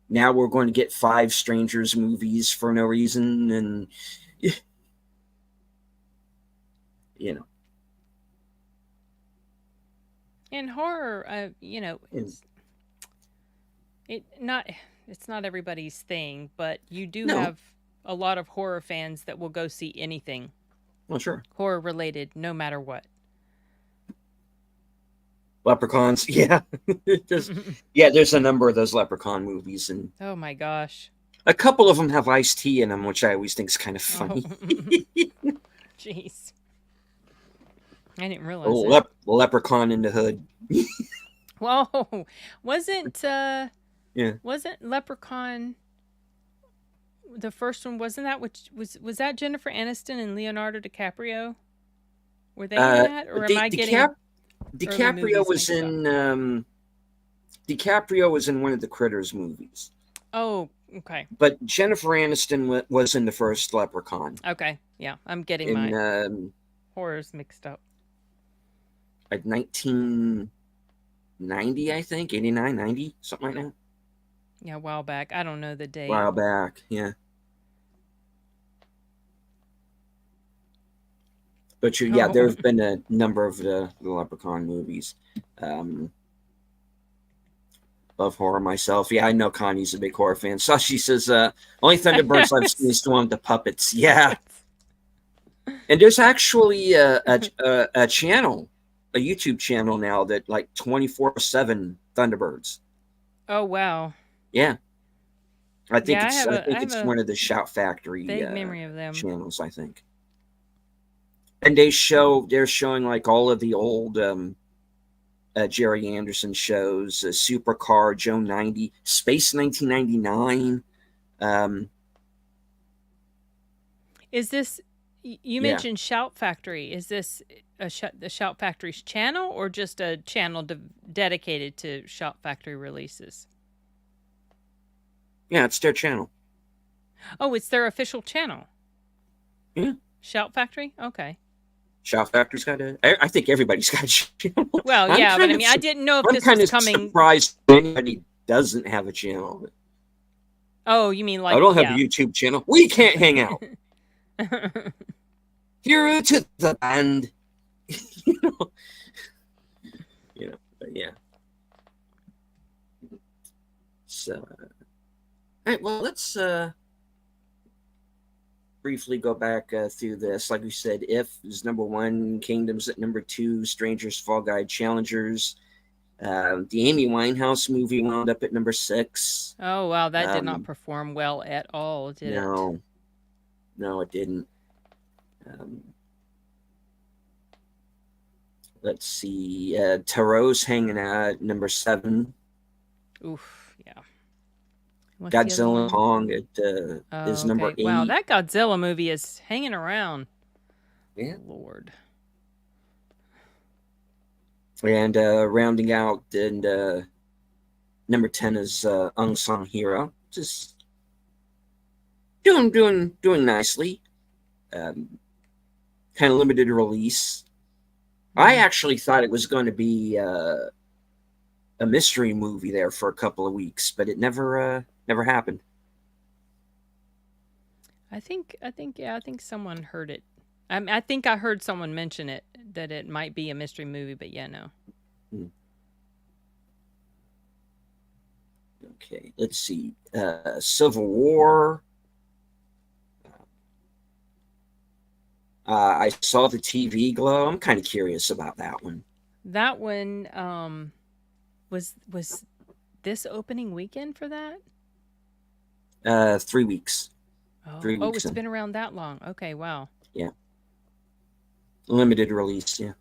now we're going to get 5 Strangers movies for no reason, and you know. And horror, And it not it's not everybody's thing, but you do no, have a lot of horror fans that will go see anything well, sure. horror related, no matter what. Leprechauns, yeah. there's, yeah, there's a number of those Leprechaun movies, and Oh my gosh. a couple of them have Ice-T in them, which I always think is kind of Oh, funny. jeez. I didn't realize Oh, that. Leprechaun in the Hood. Whoa, wasn't Yeah. wasn't Leprechaun the first one? Wasn't that which was that Jennifer Aniston and Leonardo DiCaprio? Were they in that, or am I getting early DiCaprio movies was mixed up? in DiCaprio was in one of the Critters movies, Oh, okay, but Jennifer Aniston was in the first Leprechaun okay, yeah, I'm getting in my horrors mixed up. like 1990, I think, 89, 90, something like that. Yeah, a while back. I don't know the A date. while back, yeah. But yeah, there Oh. have been a number of the Leprechaun movies. Love horror myself. Yeah, I know Connie's a big horror fan. So she says, only Thunderbirds I've seen is the one with the puppets. Yeah. And there's actually a channel, a YouTube channel now that like 24/7 Thunderbirds. Oh wow. Yeah. I think Yeah, it's I have one a of the Shout Factory vague memory of them. channels, I think. And they're showing like all of the old Jerry Anderson shows, Supercar, Joe 90, Space 1999. Is this you Yeah. mentioned Shout Factory? Is this the Shout Factory's channel, or just a channel dedicated to Shout Factory releases? Yeah, it's their channel. Oh, it's their official channel. Yeah. Shout Factory? Okay. Shout Factory's got I think everybody's got a channel. Well, yeah, but I mean, I didn't know if I'm this kind was of coming. surprised anybody doesn't have a channel. Oh, you mean like I don't have yeah. a YouTube channel. We can't hang out. Hero to the band. you know, but yeah. So, all right, well, let's briefly go back through this. Like we said, If is number 1, Kingdoms at number 2, Strangers, Fall Guy, Challengers. The Amy Winehouse movie wound up at number 6. Oh wow, that did not perform well at all, did it? No, it didn't. Let's see. Tarot's hanging out at number 7. Oof, yeah. What's Godzilla Kong is number 8. Wow, that Godzilla movie is hanging around. Yeah. Lord. And rounding out, and number 10 is Unsung Hero. Just doing nicely. Kind of limited release. I actually thought it was going to be a mystery movie there for a couple of weeks, but it never happened. I think someone heard it. I think I heard someone mention it, that it might be a mystery movie, but yeah, no. Okay, let's see. Civil War. I saw the TV Glow. I'm kind of curious about that one. That one was this opening weekend for that? 3 weeks. Oh, 3 weeks. It's been around that long. Okay, wow. Yeah. Limited release, yeah.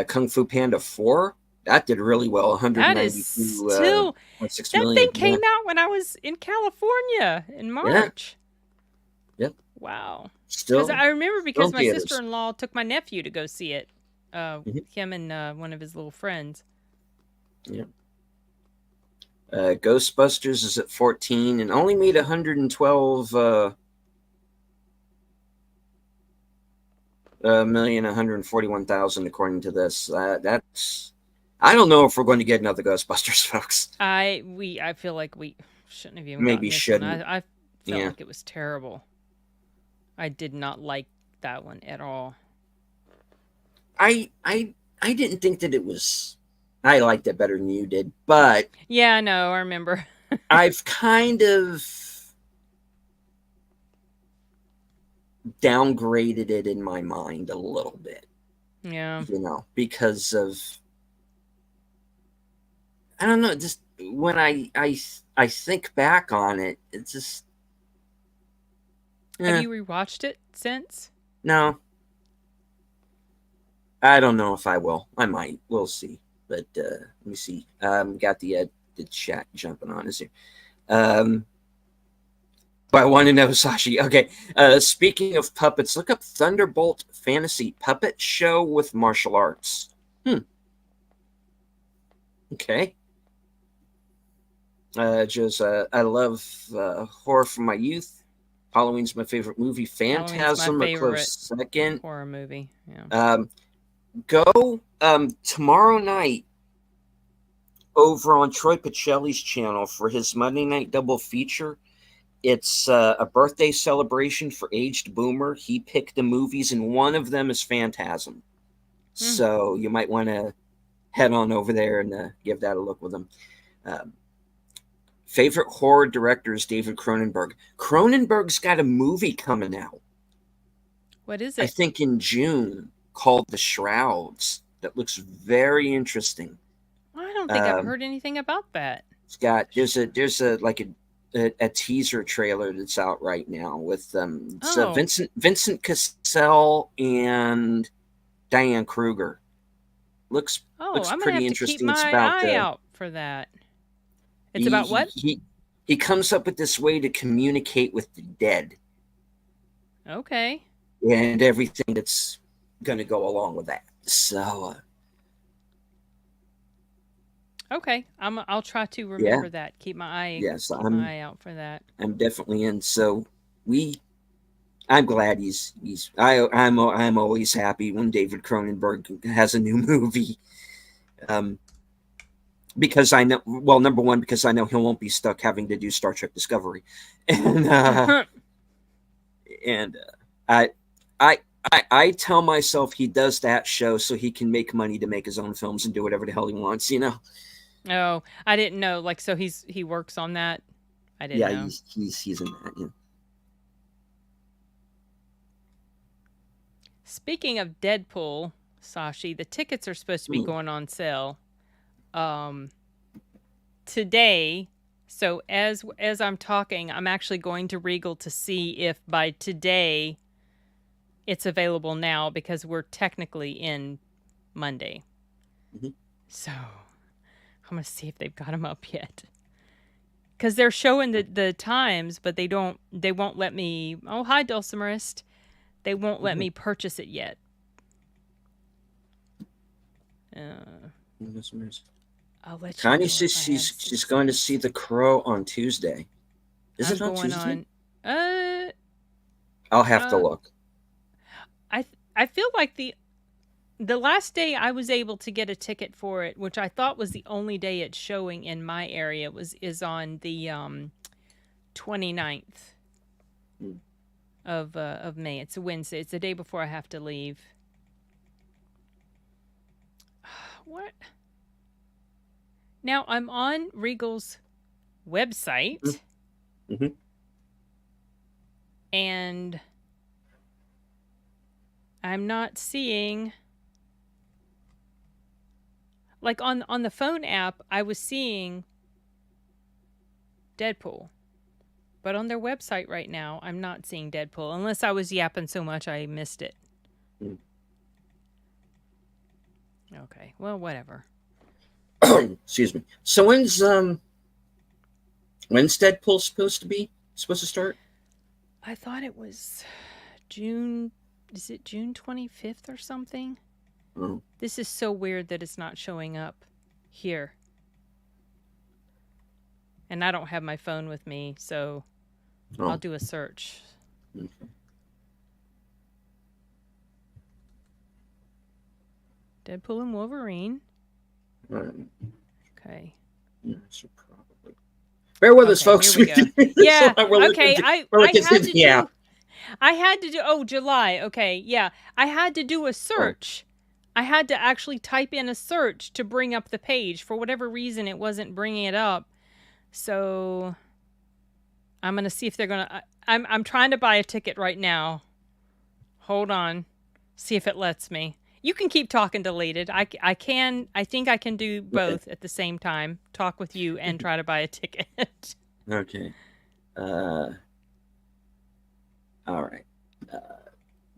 Kung Fu Panda 4. That did really well. 192. That is still that thing came out when I was in California in March. Yep. Wow. Still, I remember because my sister-in-law took my nephew to go see it. Him and one of his little friends. Yeah. Ghostbusters is at 14 and only made 112,141,000 according to this. That's, I don't know if we're going to get another Ghostbusters, folks. I feel like we shouldn't have even maybe shouldn't. I felt like it was terrible. I did not like that one at all. I didn't think that it was. I liked it better than you did, but Yeah, I know. I remember. I've kind of downgraded it in my mind a little bit, Yeah. because of, I don't know, just when I think back on it, it's just Have you rewatched it since? no. I don't know if I will. I might. We'll see. But let me see. Got the chat jumping on us here. But I want to know, Sashi. Okay. Speaking of puppets, look up Thunderbolt Fantasy Puppet Show with Martial Arts. Okay. Just I love horror from my youth. Halloween's my favorite movie. Phantasm a close second. Horror movie. Yeah. Go tomorrow night over on Troy Pacelli's channel for his Monday night double feature. It's a birthday celebration for Aged Boomer. He picked the movies, and one of them is Phantasm. So you might want to head on over there and give that a look with him. Favorite horror director is David Cronenberg. Cronenberg's got a movie coming out. What is it? I think in June, called The Shrouds. That looks very interesting. I don't think I've heard anything about that. It's got there's a like a teaser trailer that's out right now with Vincent Cassel and Diane Kruger. Looks I'm pretty interesting. It's about eye out for that. It's about what? He comes up with this way to communicate with the dead. Okay. And everything that's going to go along with that. So. Okay, I'll try to remember that. Keep my eye out for that. I'm definitely in. So I'm glad I'm always happy when David Cronenberg has a new movie. Because I know, well, number one, because I know he won't be stuck having to do Star Trek Discovery, and I tell myself he does that show so he can make money to make his own films and do whatever the hell he wants, Oh, I didn't know. Like, so he works on that. I didn't know. Yeah, he's in that. Yeah. Speaking of Deadpool, Sashi, the tickets are supposed to be going on sale today. So as I'm talking, I'm actually going to Regal to see if by today it's available now, because we're technically in Monday. So I'm going to see if they've got them up yet. Because they're showing the times, but they won't let me. Oh, hi, Dulcimerist. They won't let me purchase it yet. I'll let you Connie says she's going to see The Crow on Tuesday. Is it on Tuesday? I'll have to look. I feel like the last day I was able to get a ticket for it, which I thought was the only day it's showing in my area, is on the 29th of May. It's a Wednesday. It's the day before I have to leave. What? Now I'm on Regal's website, and I'm not seeing. Like on the phone app, I was seeing Deadpool. But on their website right now, I'm not seeing Deadpool. Unless I was yapping so much I missed it. Okay, well, whatever. Excuse me. So when's Deadpool supposed to start? I thought it was June. Is it June 25th or something? This is so weird that it's not showing up here. And I don't have my phone with me, so I'll do a search. Okay. Deadpool and Wolverine. Okay. Yeah, so probably. Bear with us, folks. Here we go. Yeah. Okay. I had to do July. Okay, yeah. I had to do a search. I had to actually type in a search to bring up the page. For whatever reason, it wasn't bringing it up. So I'm gonna see if they're gonna. I'm trying to buy a ticket right now. Hold on, see if it lets me. You can keep talking, Deleted. I can. I think I can do both at the same time. Talk with you and try to buy a ticket. Okay. All right.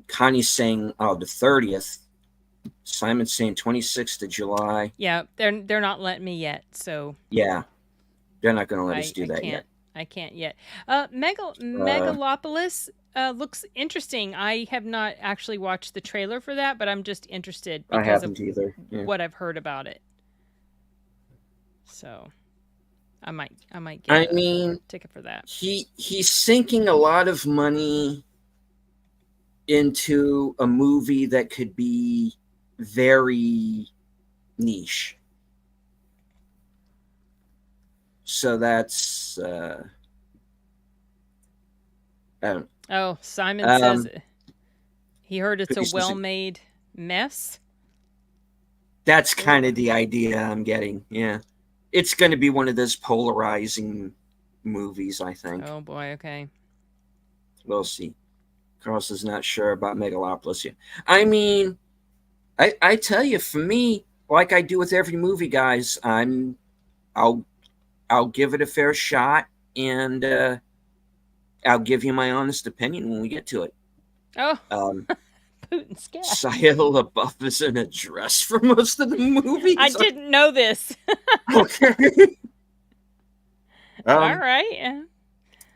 Connie's saying, the 30th. Simon's saying 26th of July. Yeah, they're not letting me yet. So yeah, they're not going to let us do that yet. I can't yet. Megalopolis looks interesting. I have not actually watched the trailer for that, but I'm just interested because I haven't either. Yeah. What I've heard about it. So I might get a ticket for that. He's sinking a lot of money into a movie that could be very niche. So that's Simon says he heard it's a well-made mess. That's kind of the idea I'm getting. Yeah. It's going to be one of those polarizing movies, I think. Oh boy, okay. We'll see. Carlos is not sure about Megalopolis yet. I mean, I tell you, for me, like I do with every movie, guys, I'll give it a fair shot, and I'll give you my honest opinion when we get to it. Oh, Putin's gas. Shia LaBeouf is in a dress for most of the movie. I didn't know this. Okay. All right.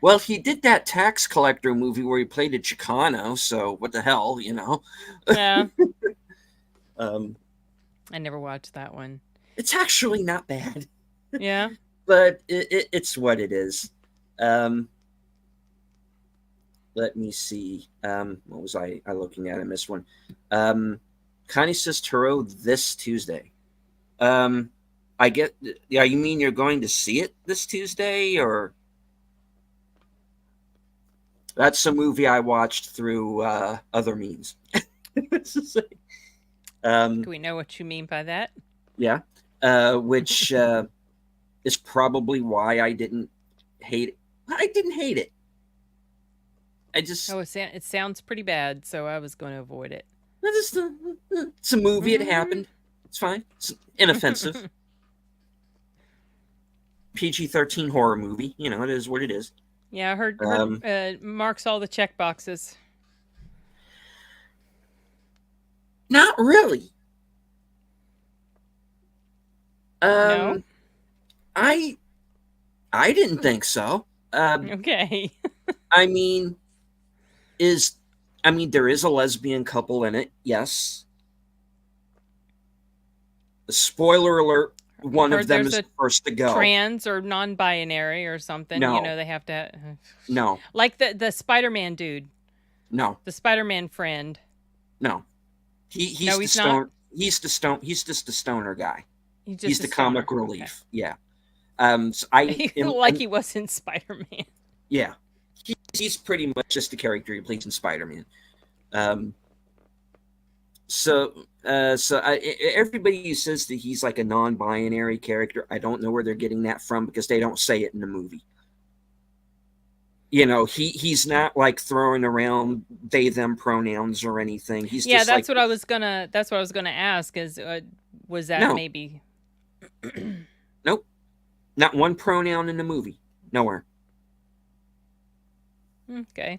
Well, he did that tax collector movie where he played a Chicano, so what the hell, you know? Yeah. I never watched that one. It's actually not bad. Yeah. But it's what it is. Let me see. What was I looking at? I missed one. Connie says Turo this Tuesday. I get. Yeah, you mean you're going to see it this Tuesday, or? That's a movie I watched through other means. Do we know what you mean by that? Yeah, which is probably why I didn't hate it. I didn't hate it. I just... it sounds pretty bad, so I was going to avoid it. It's a movie. It happened. It's fine. It's inoffensive. PG-13 horror movie. You know, it is what it is. Yeah, I heard marks all the check boxes. Not really. No? I didn't think so. Okay. I mean, there is a lesbian couple in it, yes. Spoiler alert, one of them is the first to go. Trans or non-binary or something. No. You know, they have to... No. Like the Spider-Man dude. No. The Spider-Man friend. No. He's just a stoner guy. He's the comic relief. Okay. Yeah. So he was in Spider-Man. Yeah. He's pretty much just a character he plays in Spider-Man. Everybody who says that he's like a non-binary character, I don't know where they're getting that from, because they don't say it in the movie. You know, he's not like throwing around they them pronouns or anything. He's just that's what I was gonna ask. Is was that maybe? Nope, not one pronoun in the movie. Nowhere. Okay.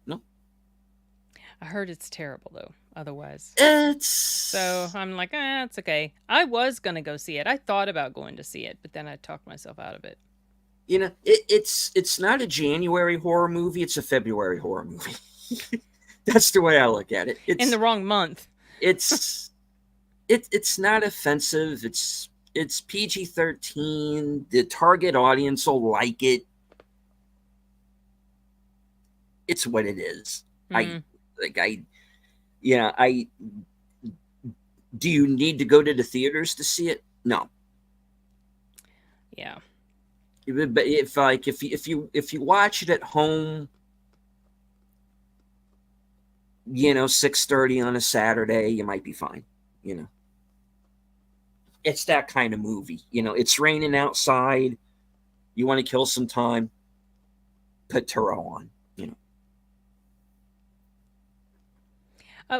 Nope. I heard it's terrible though. Otherwise, so I'm like, it's okay. I was gonna go see it. I thought about going to see it, but then I talked myself out of it. You know, it's not a January horror movie. It's a February horror movie. That's the way I look at it. It's in the wrong month. It's not offensive. It's PG-13. The target audience will like it. It's what it is. Do you need to go to the theaters to see it? No. Yeah. But if you watch it at home, 6:30 on a Saturday, you might be fine. It's that kind of movie. It's raining outside. You want to kill some time, put Turo on.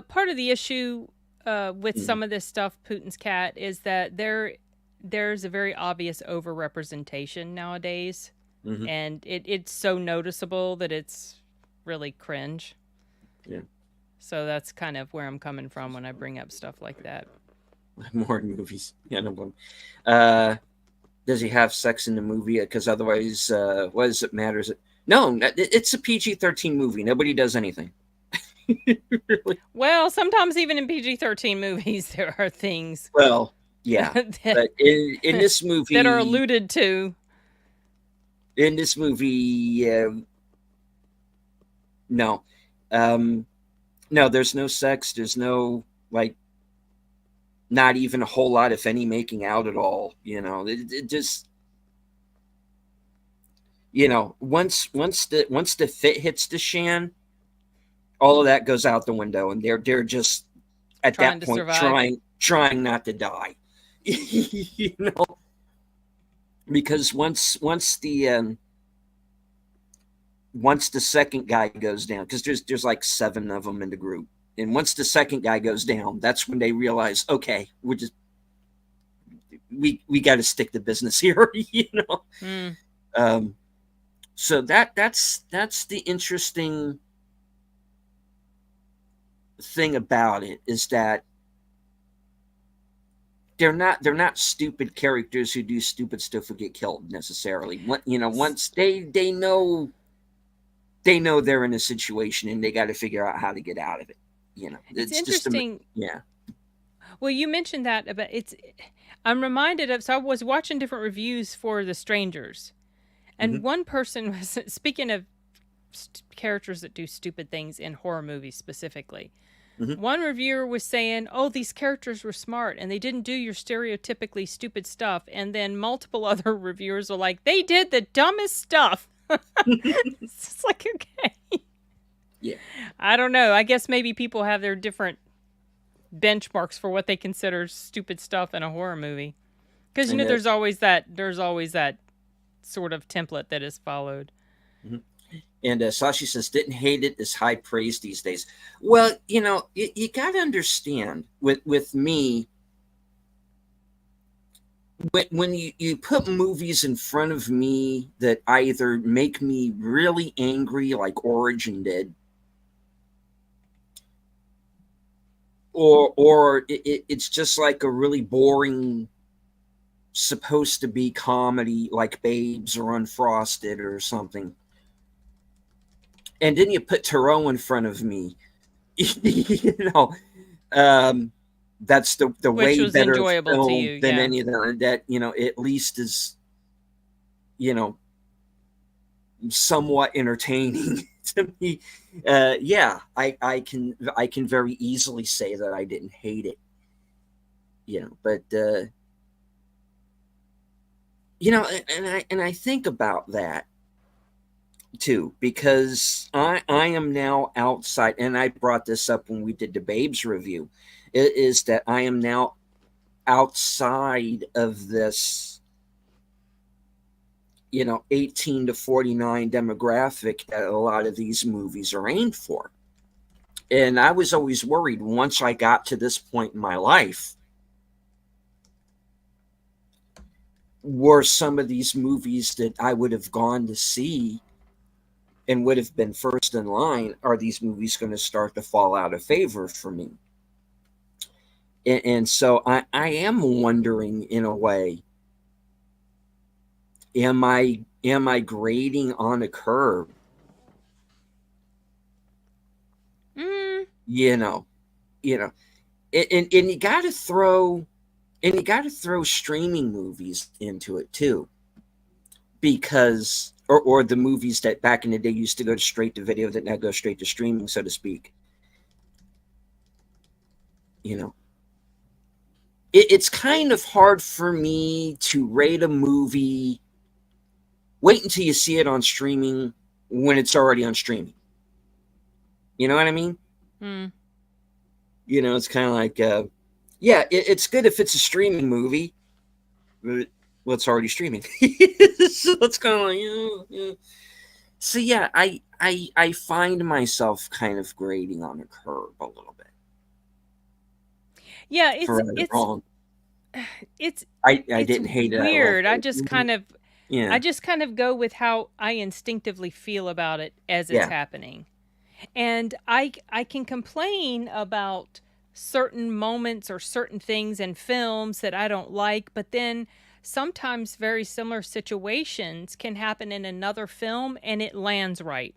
Part of the issue with some of this stuff, Putin's Cat, is that there's a very obvious overrepresentation nowadays, and it's so noticeable that it's really cringe. Yeah. So that's kind of where I'm coming from when I bring up stuff like that. More movies. Yeah, no problem. Does he have sex in the movie? Because otherwise, what does it matter? No, it's a PG-13 movie. Nobody does anything. Really? Well, sometimes even in PG-13 movies, there are things. Well, yeah, but in this movie that are alluded to. In this movie, no, no. There's no sex. There's no not even a whole lot, if any, making out at all. It just. Once the fit hits the shan, all of that goes out the window, and they're just at that point trying not to die. Because once the second guy goes down, because there's like 7 of them in the group, and once the second guy goes down, that's when they realize, okay, we got to stick to business here. So that's the interesting thing about it, is that they're not stupid characters who do stupid stuff who get killed necessarily. Once they know they're in a situation and they got to figure out how to get out of it. It's interesting. Yeah. Well, you mentioned that, but I'm reminded of. So I was watching different reviews for The Strangers, and one person was speaking of characters that do stupid things in horror movies specifically. One reviewer was saying, "Oh, these characters were smart and they didn't do your stereotypically stupid stuff." And then multiple other reviewers were like, "They did the dumbest stuff." It's just like, okay. Yeah. I don't know. I guess maybe people have their different benchmarks for what they consider stupid stuff in a horror movie. Because there's always that sort of template that is followed. And Sashi says, didn't hate it as high praise these days. Well, you got to understand with me, when you put movies in front of me that either make me really angry, like Origin did, or it's just like a really boring, supposed to be comedy like Babes or Unfrosted or something, and then you put Turo in front of me, that's the way better enjoyable to you, than any of that. At least is, somewhat entertaining to me. Yeah, I can very easily say that I didn't hate it. But and I think about that too, because I am now outside, and I brought this up when we did the Babes review, is that I am now outside of this 18 to 49 demographic that a lot of these movies are aimed for. And I was always worried, once I got to this point in my life, were some of these movies that I would have gone to see and would have been first in line, are these movies going to start to fall out of favor for me? And so I am wondering, in a way, am I grading on a curve? And you got to throw streaming movies into it too, because or the movies that back in the day used to go straight to video that now go straight to streaming, so to speak. It's kind of hard for me to rate a movie. Wait until you see it on streaming when it's already on streaming. You know what I mean? Mm. It's kind of like, yeah, it's good if it's a streaming movie, but well, it's already streaming. So it's kind of like, yeah. So yeah, I find myself kind of grading on a curve a little bit, Yeah, for right or wrong. it's I it's didn't hate it. I loved weird. I it. just kind of Yeah, I just kind of go with how I instinctively feel about it as it's yeah. happening. And I can complain about certain moments or certain things in films that I don't like, but then sometimes very similar situations can happen in another film and it lands right.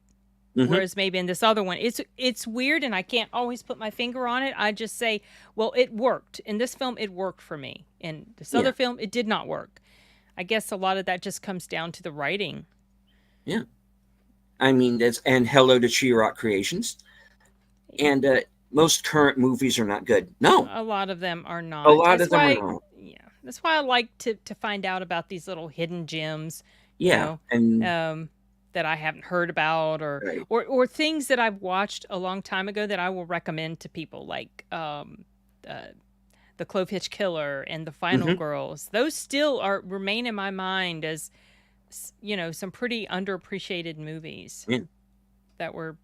Hmm. Whereas maybe in this other one, it's weird and I can't always put my finger on it. I just say, well, it worked. In this film, it worked for me. In this other Yeah, film, it did not work. I guess a lot of that just comes down to the writing. yeah. I mean, that's and hello to She-Rock Creations. And most current movies are not good. No, A lot of them are a not. lot That's of them are why, not. yeah, that's why I like to find out about these little hidden gems, you Yeah, know, and um, that I haven't heard about, right. or things that I've watched a long time ago that I will recommend to people, like uh, the Clove Hitch Killer and the Final Hmm. Girls. Those still are remain in my mind as some pretty underappreciated movies Yeah, that were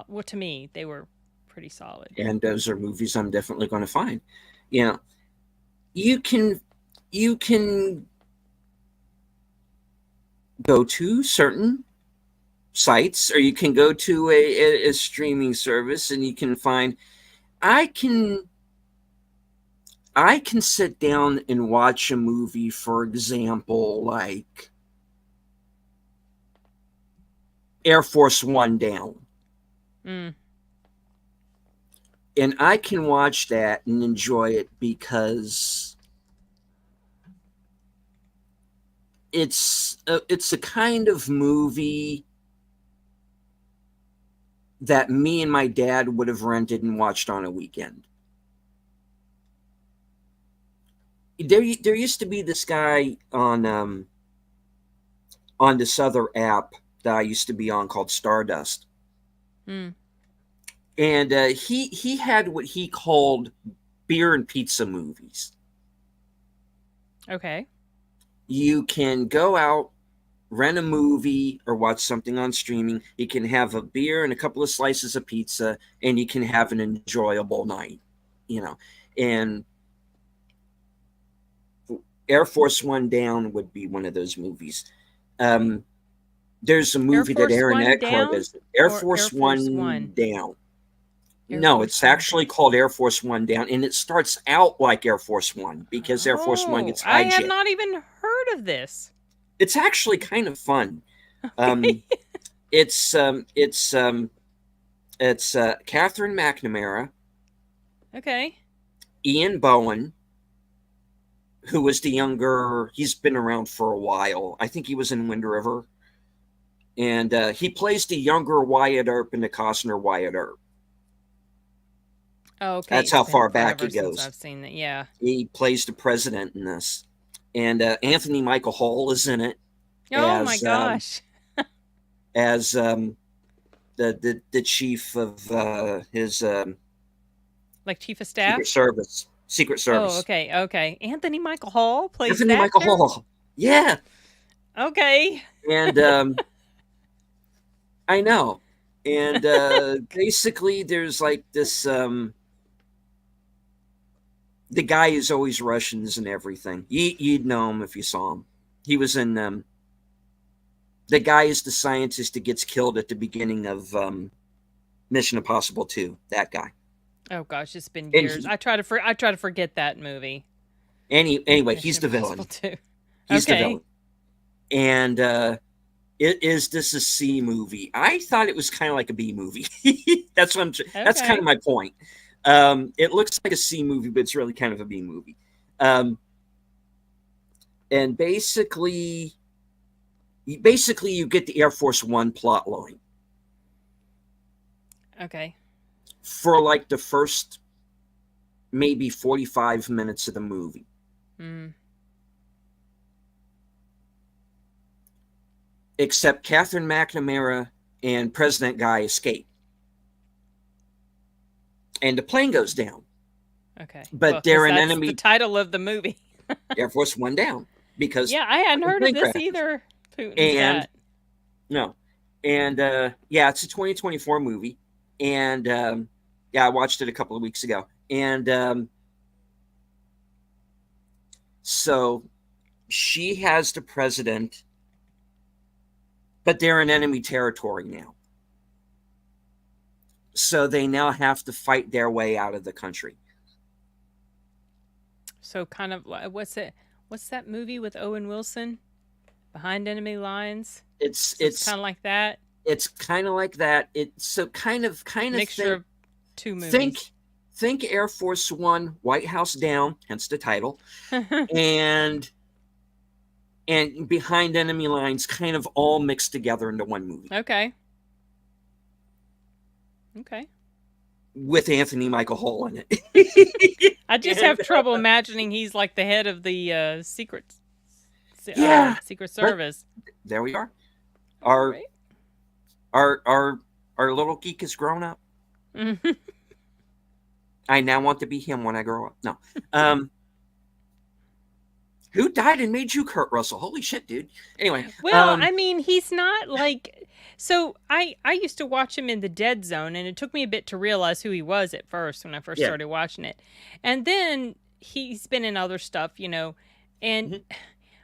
well, to me they were pretty solid. and those are movies I'm definitely going to find. You know, you can you can go to certain sites, or you can go to a streaming service, and you can find. I can I can sit down and watch a movie, for example, like Air Force One Down. Mm, And I can watch that and enjoy it because it's a kind of movie that me and my dad would have rented and watched on a weekend. There used to be this guy on this other app that I used to be on called Stardust, mm, and he had what he called beer and pizza movies. okay. You can go out, rent a movie, or watch something on streaming. You can have a beer and a couple of slices of pizza, and you can have an enjoyable night. You know, and Air Force One Down would be one of those movies. Um, there's a Air movie that Force Aaron One Eckhart down does. Air or Air Force Force One? One Down. Air No, Force it's One down. actually called Air Force One Down, and it starts out like Air Force One because Air Force One Oh, gets I have hijacked. not even heard of this. It's actually kind of fun. Okay. Um, it's um, it's um, it's Catherine McNamara, Okay. Ian Bowen, who was the younger. He's been around for a while. I think he was in Wind River, and he plays the younger Wyatt Earp in the Costner Wyatt Earp. Oh, okay. That's It's how been far back forever it since goes. I've seen that. Yeah. He plays the president in this, and Anthony Michael Hall is in it Oh my as gosh. as the chief of his Like Chief of Secret Staff? Service. Secret Oh, Service. okay. Okay. Anthony Michael Hall plays Anthony that Michael character? Hall. Yeah, Okay. and I know, and basically there's like this. The guy is always Russians and everything. You'd know him if you saw him. He was in. The guy is the scientist that gets killed at the beginning of Mission Impossible 2. That guy. Oh gosh, it's been And years. I try to forget that movie. anyway, Mission he's the Impossible villain. 2. He's the Okay. villain. And is this a C movie? I thought it was kind of like a B movie. That's kind of Okay. my point. It looks like a C movie, but it's really kind of a B movie. Um, and basically you get the Air Force One plot line Okay. for like the first maybe 45 minutes of the movie. Mm. Except Catherine McNamara and President Guy escape. and the plane goes down. Okay. But Well, they're an that's enemy. the title of the movie. Air Force One down because Yeah, I hadn't heard of plane this crashes. either. Putin's And that. no, and yeah, it's a 2024 movie, and yeah, I watched it a couple of weeks ago, and so she has the president, but they're in enemy territory now. So they now have to fight their way out of the country. So kind of what's that movie with Owen Wilson? Behind Enemy Lines? It's kind of like that. It's kind of like that. It's so kind of mixture of two movies. Think Air Force One, White House Down, hence the title, and Behind Enemy Lines, kind of all mixed together into one movie. Okay. With Anthony Michael Hall in it. I just have trouble imagining he's like the head of the Secret Service. There we are. Our little geek is grown up. I now want to be him when I grow up. No. Who died and made you Kurt Russell? Holy shit, dude. Anyway. Well, I mean, he's not like... So I used to watch him in The Dead Zone, and it took me a bit to realize who he was at first when I first started watching it. And then he's been in other stuff, you know. And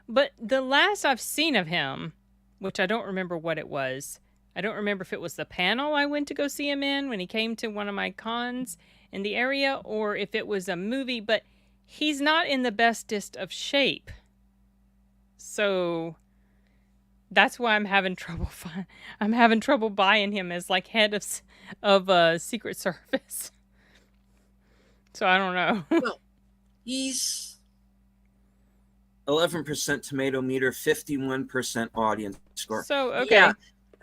but the last I've seen of him, which I don't remember what it was. I don't remember if it was the panel I went to go see him in when he came to one of my cons in the area, or if it was a movie, but he's not in the bestest of shape. So that's why I'm having trouble buying him as like head of Secret Service. So I don't know. Well, he's 11% tomato meter, 51% audience score. So okay. Yeah,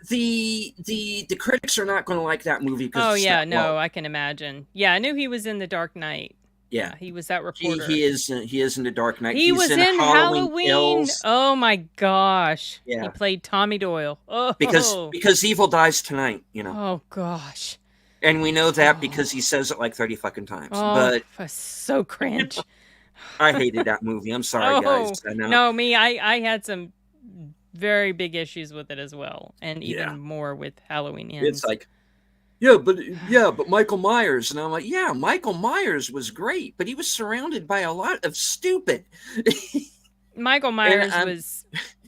the critics are not going to like that movie because I can imagine. Yeah, I knew he was in The Dark Knight. Yeah, he was that reporter. He is in The Dark Knight. He's was in Halloween. Kills. Oh my gosh. Yeah. He played Tommy Doyle. Oh. Because evil dies tonight, you know. Oh gosh. And we know that because he says it like 30 fucking times. Oh, but so cringe. I hated that movie. I'm sorry, guys. I know. No, I had some very big issues with it as well, and even more with Halloween Ends. It's like, but Michael Myers, and I'm like, yeah, Michael Myers was great, but he was surrounded by a lot of stupid. Michael Myers was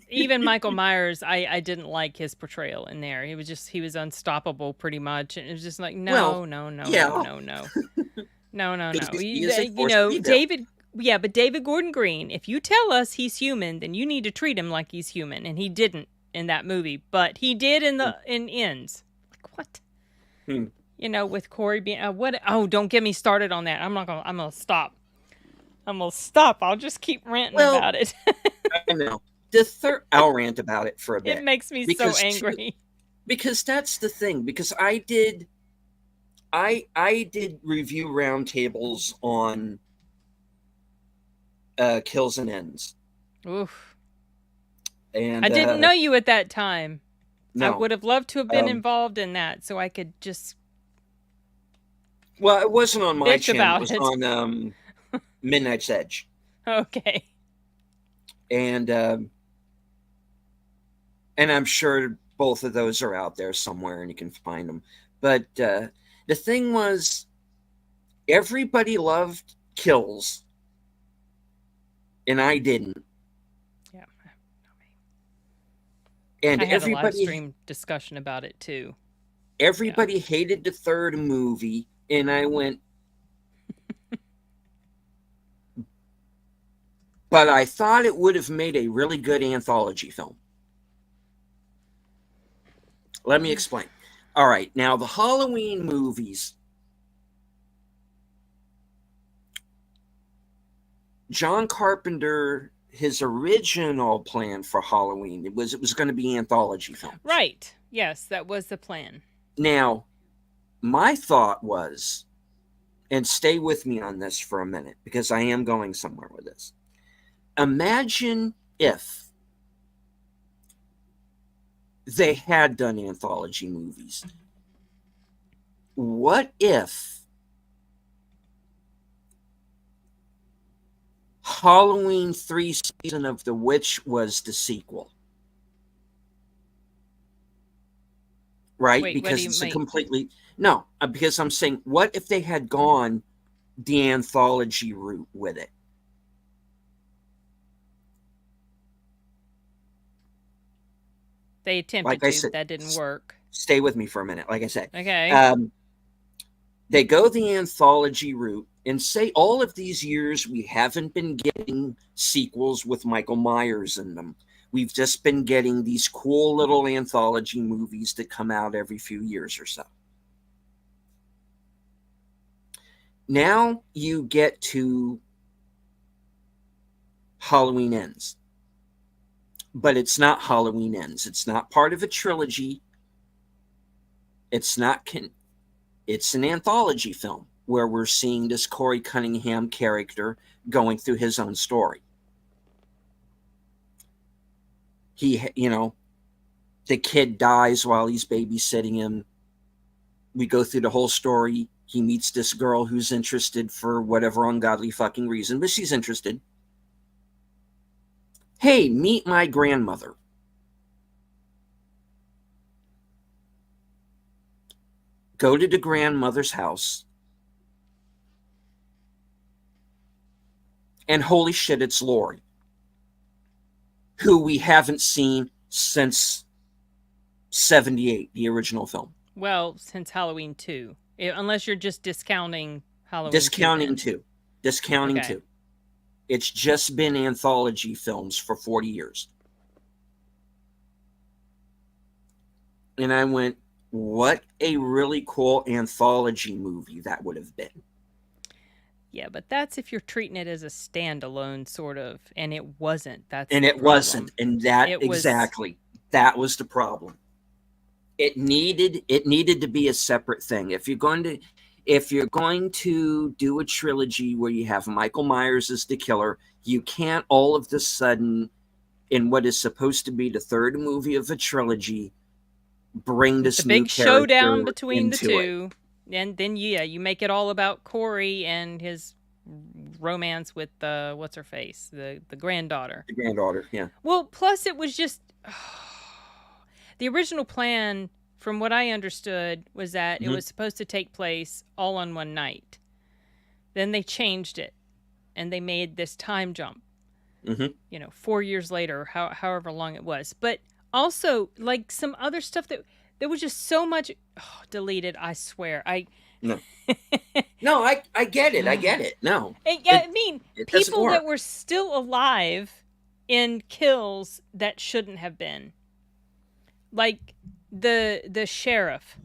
even Michael Myers. I didn't like his portrayal in there. He was unstoppable pretty much, and it was just like no. David. Yeah, but David Gordon Green, if you tell us he's human, then you need to treat him like he's human, and he didn't in that movie, but he did in Ends. Like what? You know, with Corey being what? Oh, don't get me started on that. I'm gonna stop. I'll just keep ranting about it. I know. I'll rant about it for a bit. It makes me so angry. Because that's the thing. Because I did review roundtables on Kills and Ends. Oof. And I didn't know you at that time. No. I would have loved to have been involved in that, so I could just. Well, it wasn't on my channel. It was on Midnight's Edge. Okay. And I'm sure both of those are out there somewhere, and you can find them. But the thing was, everybody loved Kills, and I didn't. Yeah. And I had a live stream discussion about it too. Everybody hated the third movie, and I went, but I thought it would have made a really good anthology film. Let me explain. All right, now the Halloween movies, John Carpenter, his original plan for Halloween, it was going to be anthology films. Right. Yes, that was the plan. Now, my thought was, and stay with me on this for a minute, because I am going somewhere with this. Imagine if they had done anthology movies. What if Halloween 3 Season of the Witch was the sequel. Right? Wait, what do Because you it's a mean? completely... No, because I'm saying, what if they had gone the anthology route with it? They Like attempted I to, said, but that didn't work. stay with me for a minute. Like I said, Okay. they go the anthology route and say all of these years we haven't been getting sequels with Michael Myers in them. We've just been getting these cool little anthology movies that come out every few years or so. Now you get to Halloween Ends. But it's not Halloween Ends. It's not part of a trilogy. It's not... It's an anthology film where we're seeing this Corey Cunningham character going through his own story. He, the kid dies while he's babysitting him. We go through the whole story. He meets this girl who's interested for whatever ungodly fucking reason, but she's interested. Hey, meet my grandmother. Go to the grandmother's house. And holy shit, it's Laurie, who we haven't seen since 78, the original film. Well, since Halloween 2. Unless you're just discounting Halloween 2. Discounting 2. It's just been anthology films for 40 years. And I went, what a really cool anthology movie that would have been. Yeah, but that's if you're treating it as a standalone sort of, and it wasn't. And it wasn't. And that exactly. That was the problem. It needed to be a separate thing. If you're going to do a trilogy where you have Michael Myers as the killer, you can't all of a sudden, in what is supposed to be the third movie of a trilogy, bring this the big showdown between the two. And then you make it all about Corey and his romance with what's her face, the granddaughter. The granddaughter, yeah. Well, plus it was just the original plan, from what I understood, was that it was supposed to take place all on one night. Then they changed it, and they made this time jump. 4 years later, however long it was. But also, like, some other stuff that there was just so much deleted. I swear, no, I get it. I get it. No, I mean, people that were still alive in kills that shouldn't have been. Like the sheriff.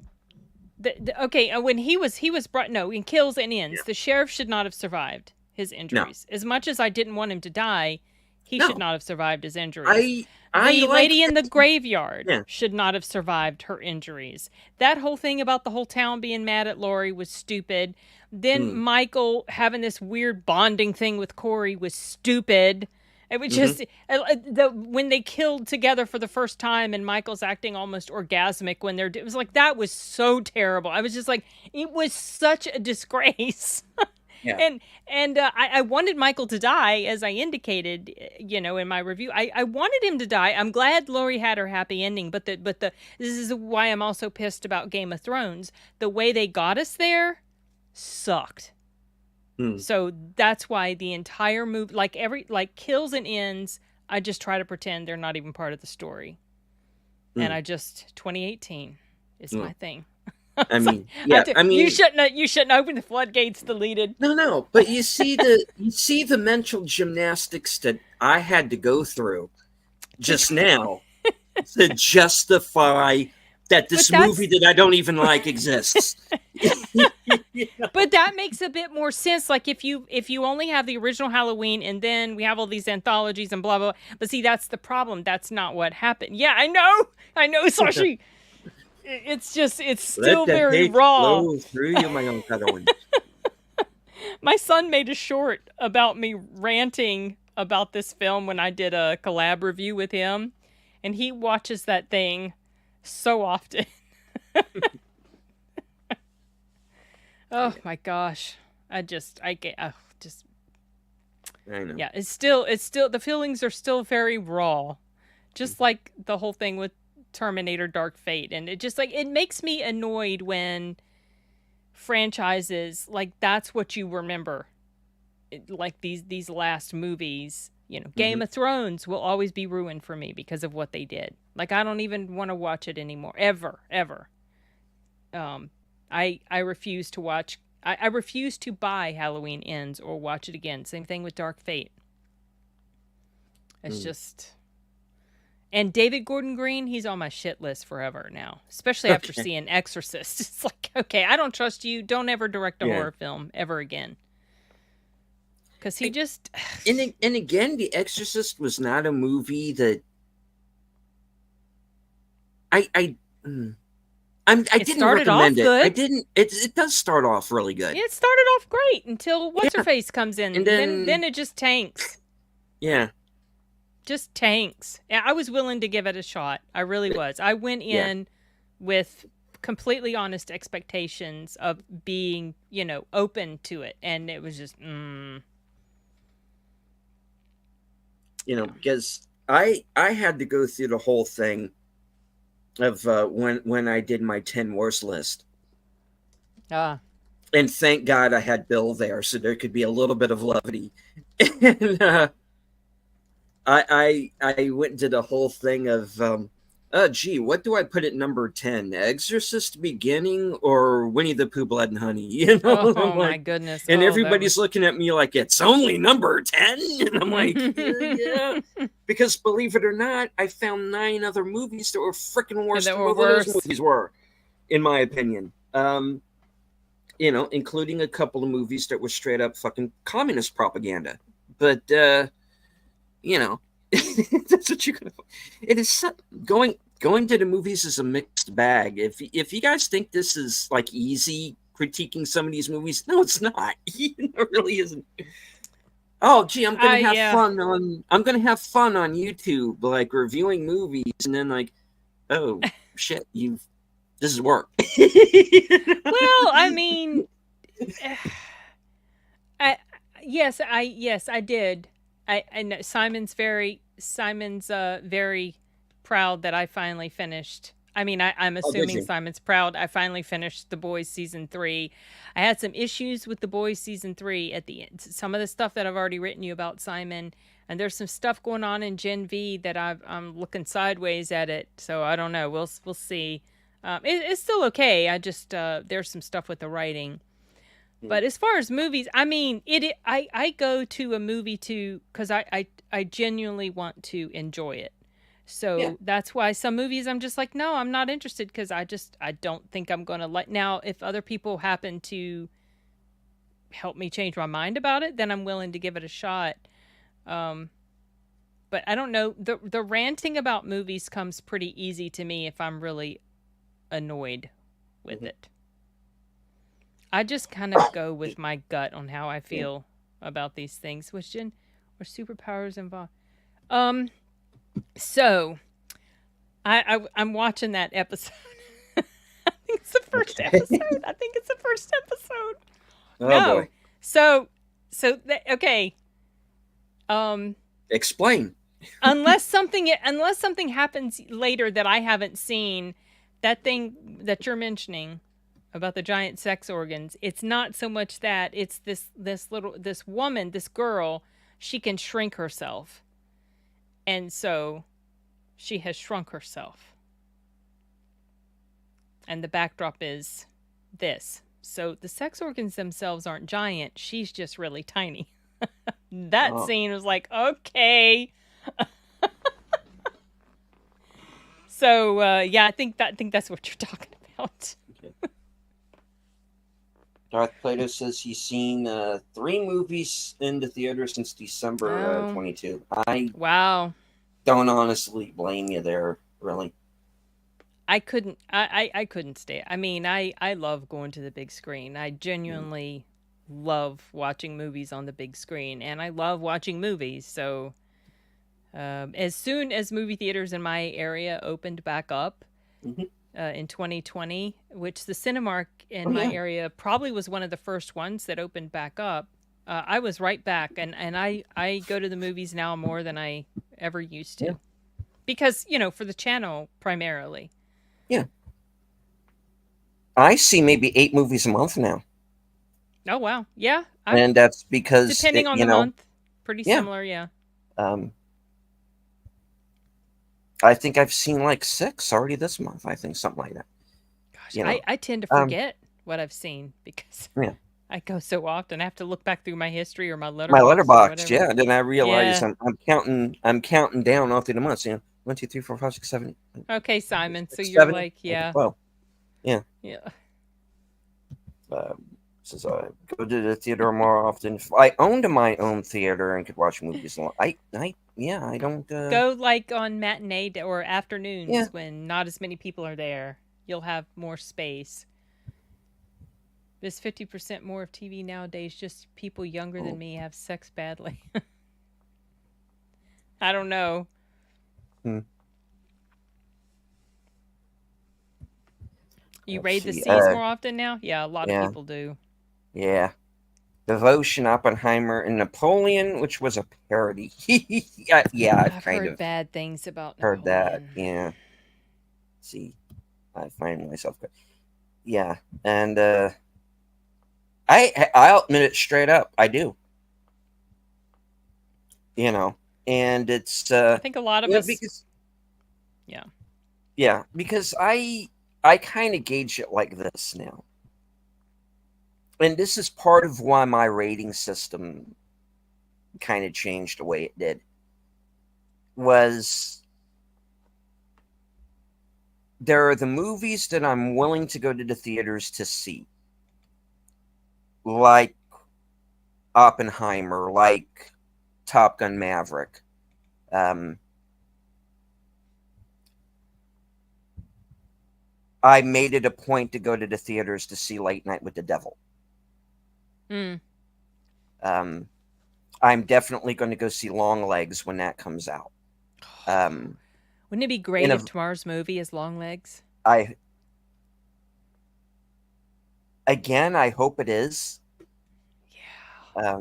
When he was brought, in Kills and Ends, the sheriff should not have survived his injuries. No. As much as I didn't want him to die, he should not have survived his injuries. The lady in the graveyard should not have survived her injuries. That whole thing about the whole town being mad at Laurie was stupid. Then Michael having this weird bonding thing with Corey was stupid. It was just when they killed together for the first time and Michael's acting almost orgasmic when it was like, that was so terrible. I was just like, it was such a disgrace. Yeah. And I wanted Michael to die, as I indicated, in my review. I wanted him to die. I'm glad Laurie had her happy ending, but this is why I'm also pissed about Game of Thrones. The way they got us there sucked. So that's why the entire movie, like Kills and Ends, I just try to pretend they're not even part of the story. And 2018 is my thing. I mean, yeah. You shouldn't open the floodgates. Deleted. No. But you see the mental gymnastics that I had to go through just now to justify that this movie that I don't even like exists. But that makes a bit more sense. Like if you only have the original Halloween and then we have all these anthologies and blah blah. But see, that's the problem. That's not what happened. Yeah, I know, Sashi. It's still very raw. Through you, my own cuddling. My son made a short about me ranting about this film when I did a collab review with him, and he watches that thing so often. Oh my gosh. I know. Yeah, it's still the feelings are still very raw. Just like the whole thing with Terminator Dark Fate, and it just like it makes me annoyed when franchises like that's what you remember. Like these last movies, Game Mm-hmm. of Thrones will always be ruined for me because of what they did. Like I don't even want to watch it anymore ever. Um I refuse to watch I refuse to buy Halloween Ends or watch it again. Same thing with Dark Fate. It's Mm. just and David Gordon Green, he's on my shit list forever now, especially after Okay. seeing Exorcist. It's like, okay, I don't trust you. Don't ever direct a Yeah. horror film ever again. Because he I, just. and again, The Exorcist was not a movie that I mm, I It didn't started off recommend it. I good. didn't. It does start off really good. It started off great until what's her Yeah, face comes and in. Then then it just tanks. yeah, Just tanks. I was willing to give it a shot. I really was. I went yeah. in with completely honest expectations of being, open to it, and it was just. Because I had to go through the whole thing of when I did my 10 worst list. Ah. And thank God I had Bill there, so there could be a little bit of levity. And I went into the whole thing of gee, what do I put at number 10? Exorcist Beginning or Winnie the Pooh Blood and Honey? I'm Oh my like, goodness. and Oh, that everybody's was. looking at me like it's only number 10. And I'm like, yeah. Because believe it or not, I found 9 other movies that were freaking worse That than were what those worse. movies were, in my opinion. Including a couple of movies that were straight up fucking communist propaganda. But that's what you're gonna. It is going to the movies is a mixed bag. If you guys think this is like easy critiquing some of these movies, no, it's not. It really isn't. Oh, gee, I'm gonna have Yeah. fun on YouTube, like reviewing movies, and then like, oh shit, this is work. Well, I mean, I I did. I know Simon's very proud that I finally finished. I mean, I'm Oh, did assuming you? Simon's proud. I finally finished The Boys season 3. I had some issues with The Boys season 3 at the end. Some of the stuff that I've already written you about, Simon, and there's some stuff going on in Gen V that I'm looking sideways at it. So I don't know. We'll see. It's still okay. I just there's some stuff with the writing. But as far as movies, I mean, I go to a movie because I genuinely want to enjoy it. Yeah. So that's why some movies I'm just like, no, I'm not interested because I don't think I'm going to like. Now, if other people happen to help me change my mind about it, then I'm willing to give it a shot. But I don't know. The ranting about movies comes pretty easy to me if I'm really annoyed with it. I just kind of go with my gut on how I feel about these things. Which or superpowers involved? So I'm watching that episode. I think it's the first episode. I think it's the first episode. Oh No. boy. So okay. Explain. Unless something happens later that I haven't seen, that thing that you're mentioning about the giant sex organs, it's not so much that, it's this woman, this girl, she can shrink herself. And so she has shrunk herself. And the backdrop is this. So the sex organs themselves aren't giant, she's just really tiny. That scene was like, okay. So yeah, I think that's what you're talking about. Okay. Darth Plato says he's seen 3 movies in the theater since December 22. I Wow. don't honestly blame you there, really. I couldn't stay. I mean, I love going to the big screen. I genuinely love watching movies on the big screen, and I love watching movies. So as soon as movie theaters in my area opened back up in 2020, which the Cinemark in my area probably was one of the first ones that opened back up, I was right back, and I go to the movies now more than I ever used Yeah. to, because for the channel primarily. Yeah. I see maybe 8 movies a month now. Oh wow, yeah, I'm And that's because depending on the month, pretty yeah. similar, yeah. Um, I think I've seen like 6 already this month. I think something like that. Gosh, You know. I tend to Um, forget what I've seen because yeah. I go so often. I have to look back through my history or my My letterbox or letterbox, whatever. yeah. Then I realize Yeah. I'm counting down all through the months. 1, 2, 3, 4, 5, 6, 7, Okay, Simon. So 6, you're 7, like, yeah, 12. Yeah. yeah. Says I go to the theater more often. If I owned my own theater and could watch movies alone, yeah, I don't. Go like on or Yeah. afternoons when not as many people are there. You'll have more space. There's 50% more of TV nowadays. Just people younger than Oh, me have sex badly. I don't know. hmm. You Let's raid the see. seas more often now? Yeah, a lot of Yeah, people do. yeah. Devotion, Oppenheimer, and Napoleon, which was a parody. Yeah, I've I've kind heard of bad things about heard that. Napoleon. Yeah. See, I find myself. Yeah, and I'll admit it straight up. I do. And it's I think a lot of us, because yeah. yeah, because I kind of gauge it like this now. And this is part of why my rating system kind of changed the way it did. Was there are the movies that I'm willing to go to the theaters to see, like Oppenheimer, like Top Gun Maverick. I made it a point to go to the theaters to see Late Night with the Devil. Mm. I'm definitely going to go see Long Legs when that comes out. Wouldn't it be great if tomorrow's movie is Long Legs? I hope it is. Yeah.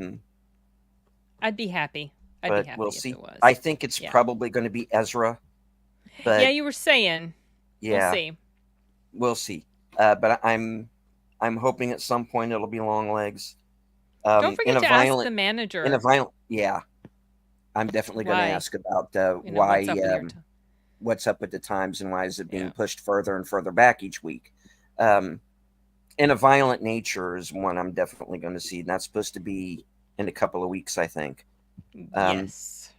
I'd be happy. I'd be But happy we'll if see. it was. I think it's Yeah. probably going to be Ezra. But Yeah, you were saying. We'll yeah, see. we'll see. But I'm hoping at some point it'll be Long Legs. Don't forget to ask the manager. Yeah, I'm definitely going to Why? ask about What's why up with your time? what's up with the times and why is it being Yeah. pushed further and further back each week. In a Violent Nature is one I'm definitely going to see, and that's supposed to be in a couple of weeks, I think. Yes.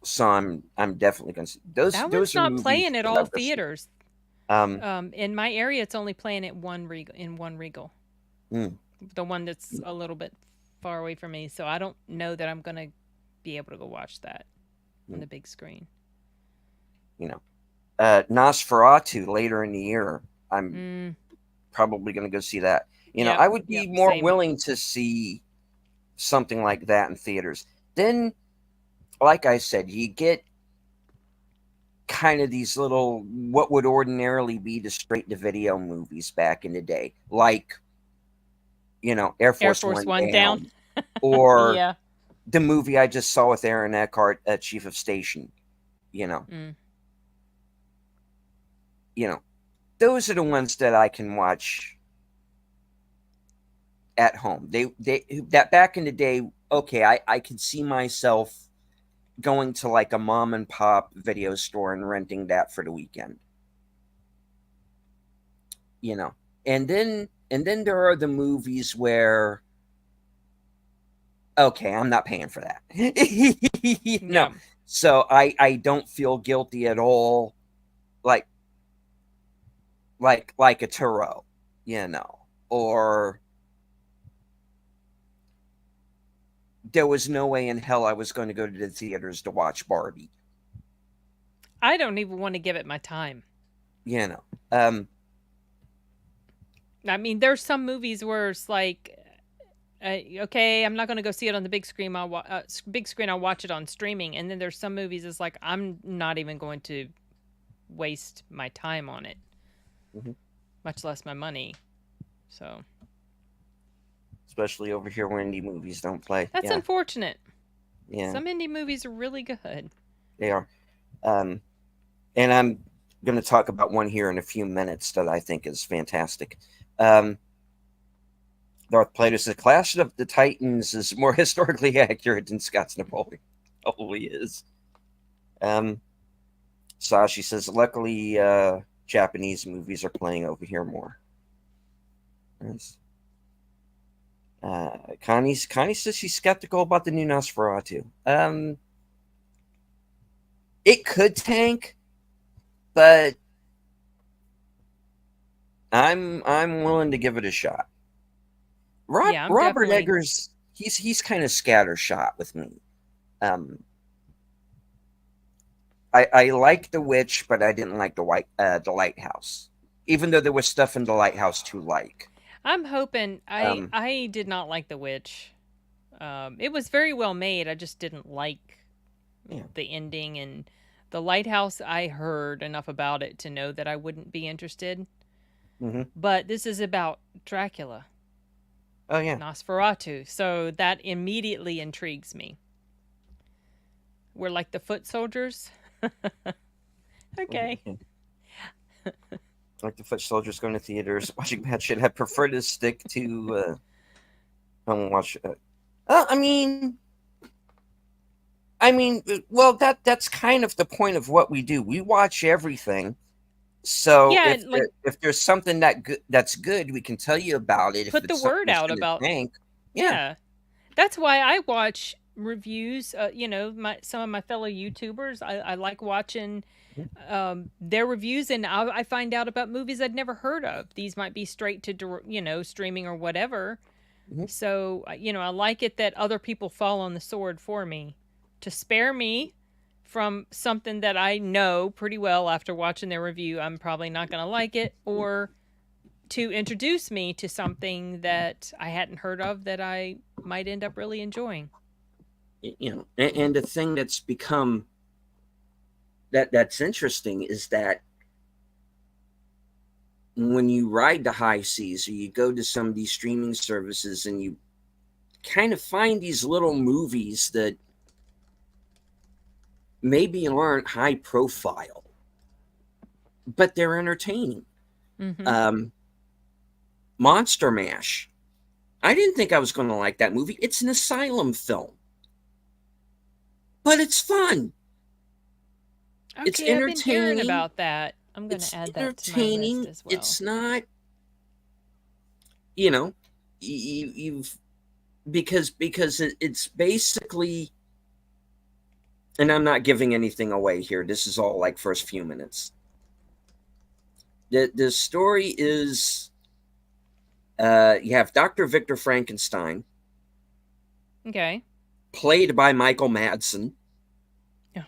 So I'm definitely going to see those. That Those one's are not movies playing at that all I've just. theaters. In my area, it's only playing at one Regal. Mm. The one that's a little bit far away from me, so I don't know that I'm gonna be able to go watch that on the big screen. Nosferatu later in the year. I'm probably going to go see that. Yep. I would be more Same. willing to see something like that in theaters. Then, like I said, you get kind of these little what would ordinarily be the straight to video movies back in the day, like Air Force One Down, or Yeah. the movie I just saw with Aaron Eckhart, Chief of Station. Those are the ones that I can watch at home. They that back in the day, okay, I could see myself going to like a mom and pop video store and renting that for the weekend. And then there are the movies where, okay, I'm not paying for that. No. Yeah. So I don't feel guilty at all, like a Turo, or there was no way in hell I was going to go to the theaters to watch Barbie. I don't even want to give it my time. I mean, there's some movies where it's like, okay, I'm not going to go see it on the big screen. I'll watch it on streaming. And then there's some movies it's like I'm not even going to waste my time on it, much less my money. So especially over here where indie movies don't play. That's Yeah, unfortunate. yeah, Some indie movies are really good. they are. Um, and I'm going to talk about one here in a few minutes that I think is fantastic. Um, Darth Plato says, Clash of the Titans is more historically accurate than Scott's Napoleon. Probably is. Sashi says, luckily, Japanese movies are playing over here more. Nice. Connie says she's skeptical about the new Nosferatu. It could tank, but I'm willing to give it a shot. Yeah, I'm Robert definitely. Eggers, he's kind of scattershot with me. Um, I like The Witch, but I didn't like the Lighthouse, even though there was stuff in the Lighthouse to like. I'm hoping. I Um, I did not like The Witch. It was very well made. I just didn't like yeah. the ending, and The Lighthouse. I heard enough about it to know that I wouldn't be interested. Mm-hmm. But this is about Dracula, Oh yeah. Nosferatu, so that immediately intrigues me. We're like the foot soldiers. Okay. Like the foot soldiers going to theaters, watching bad shit. I prefer to stick to home and watch. I mean, well, that's kind of the point of what we do. We watch everything. So Yeah, like if there's something that's good, we can tell you about it. If put the it's something word that's out going to about. tank, yeah. Yeah. That's why I watch reviews. My some of my fellow YouTubers. I like watching their reviews, and I find out about movies I'd never heard of. These might be straight to streaming or whatever. Mm-hmm. So I like it that other people fall on the sword for me to spare me from something that I know pretty well after watching their review. I'm probably not going to like it, or to introduce me to something that I hadn't heard of that I might end up really enjoying. And the thing that's become that's interesting is that when you ride the high seas or you go to some of these streaming services and you kind of find these little movies that maybe aren't high profile, but they're entertaining. Mm-hmm. Monster Mash. I didn't think I was going to like that movie. It's an asylum film, but it's fun. It's Okay, I've been hearing entertaining. about that. I'm going to It's add that to my list entertaining. as well. It's not, you know, you've because it's basically, and I'm not giving anything away here. This is all like first few minutes. The story is you have Dr. Victor Frankenstein, Okay. played by Michael Madsen. Yeah.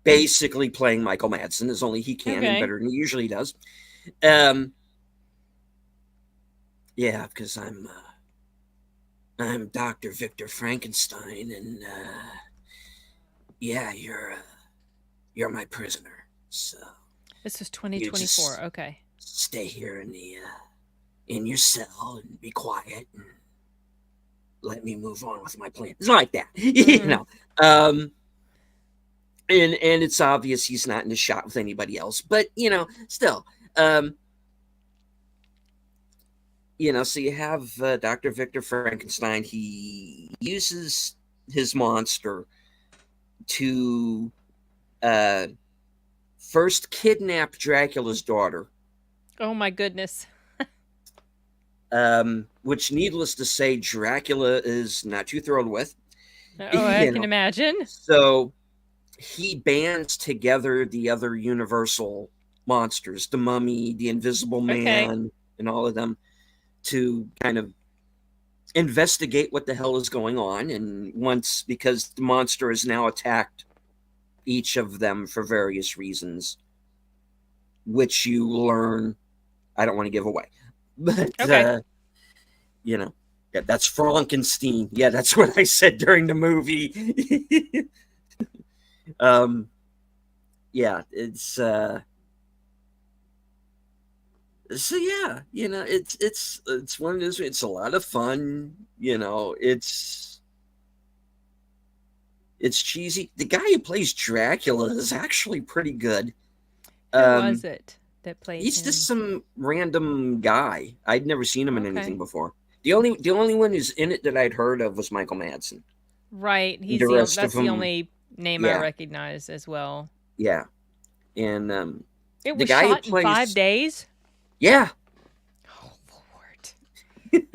Basically playing Michael Madsen as only he can and Okay. better than he usually does. Yeah, because I'm Dr. Victor Frankenstein, and yeah, you're my prisoner. So This is you 2024. just Okay. stay here in your cell and be quiet and let me move on with my plan. It's like that, Mm-hmm. And it's obvious he's not in a shot with anybody else, but still, so you have Dr. Victor Frankenstein. He uses his monster to first kidnap Dracula's daughter, Oh my goodness. which, needless to say, Dracula is not too thrilled with. Oh, I can imagine. So he bands together the other Universal monsters, the Mummy, the Invisible Okay. Man, and all of them, to kind of investigate what the hell is going on. And because the monster has now attacked each of them for various reasons, which you learn, I don't want to give away, but Okay. yeah, that's Frankenstein. Yeah, that's what I said during the movie. Yeah, it's So yeah, it's one of those. It's a lot of fun. It's cheesy. The guy who plays Dracula is actually pretty good. Who was Um, it that played he's just him? some random guy. I'd never seen him in Okay. anything before. The only one who's in it that I'd heard of was Michael Madsen. Right. The rest of That's the them, only name I yeah, recognize as well. yeah, and It the was guy who shot in 5 plays, days. yeah, Oh Lord.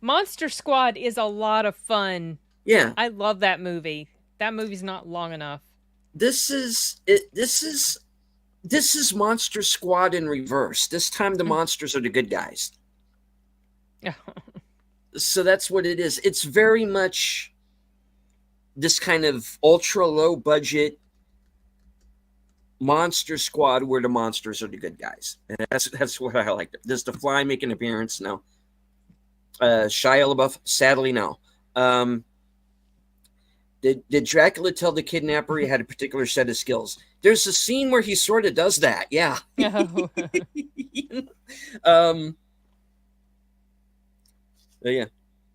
Monster Squad is a lot of fun. yeah. I love that movie. That movie's not long enough. This is it. This is Monster Squad in reverse. This time the monsters are the good guys. So that's what it is. It's very much this kind of ultra low budget Monster Squad where the monsters are the good guys. And that's what I like. Does The Fly make an appearance? No. Shia LaBeouf? Sadly, no. Did Dracula tell the kidnapper he had a particular set of skills? There's a scene where he sort of does that. Yeah. Oh. Yeah.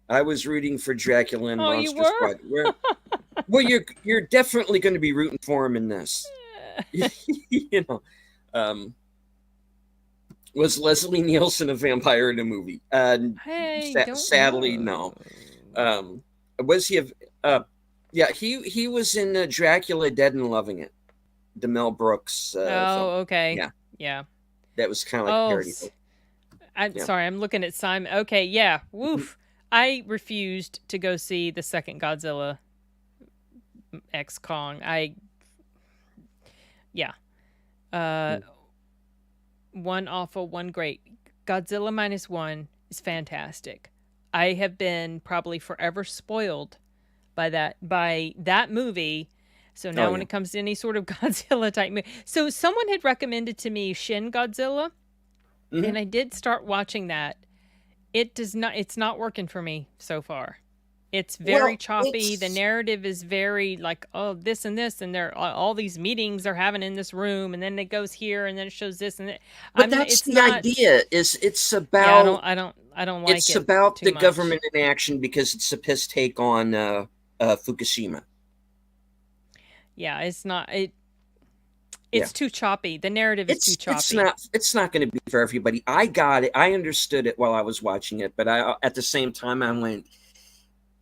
I was rooting for Dracula and Oh, you Monster were? Squad. Well, you're definitely going to be rooting for him in this. Was Leslie Nielsen a vampire in a movie? Hey, Sadly, no. Was he? Yeah, he was in Dracula Dead and Loving It, the Mel Brooks film. Okay. Yeah. That was kind of like a parody. I'm sorry, I'm looking at Simon. Okay, yeah. Woof. I refused to go see the second Godzilla X Kong. One awful, one great. Godzilla -1 is fantastic. I have been probably forever spoiled by that movie. So now when it comes to any sort of Godzilla type movie. So someone had recommended to me Shin Godzilla, and I did start watching that. It's not working for me so far. It's very choppy. The narrative is very like, oh, this and this, and there all these meetings they're having in this room, and then it goes here, and then it shows this and that. But that's the idea. It's about. Yeah, I don't like it. It's about the much. government in action because it's a piss take on Fukushima. Yeah, it's not. It's too choppy. The narrative is too choppy. It's not going to be for everybody. I got it. I understood it while I was watching it, but at the same time I went,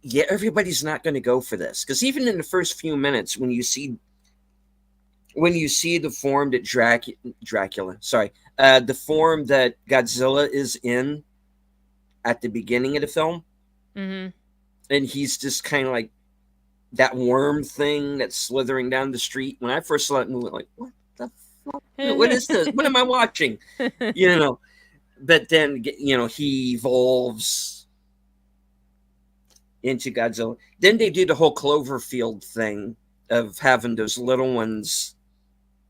yeah, everybody's not going to go for this, because even in the first few minutes when you see the form that the form that Godzilla is in at the beginning of the film, and he's just kind of like that worm thing that's slithering down the street. When I first saw it, movie, like, what the fuck? What is this? What am I watching? But then he evolves into Godzilla. Then they do the whole Cloverfield thing of having those little ones,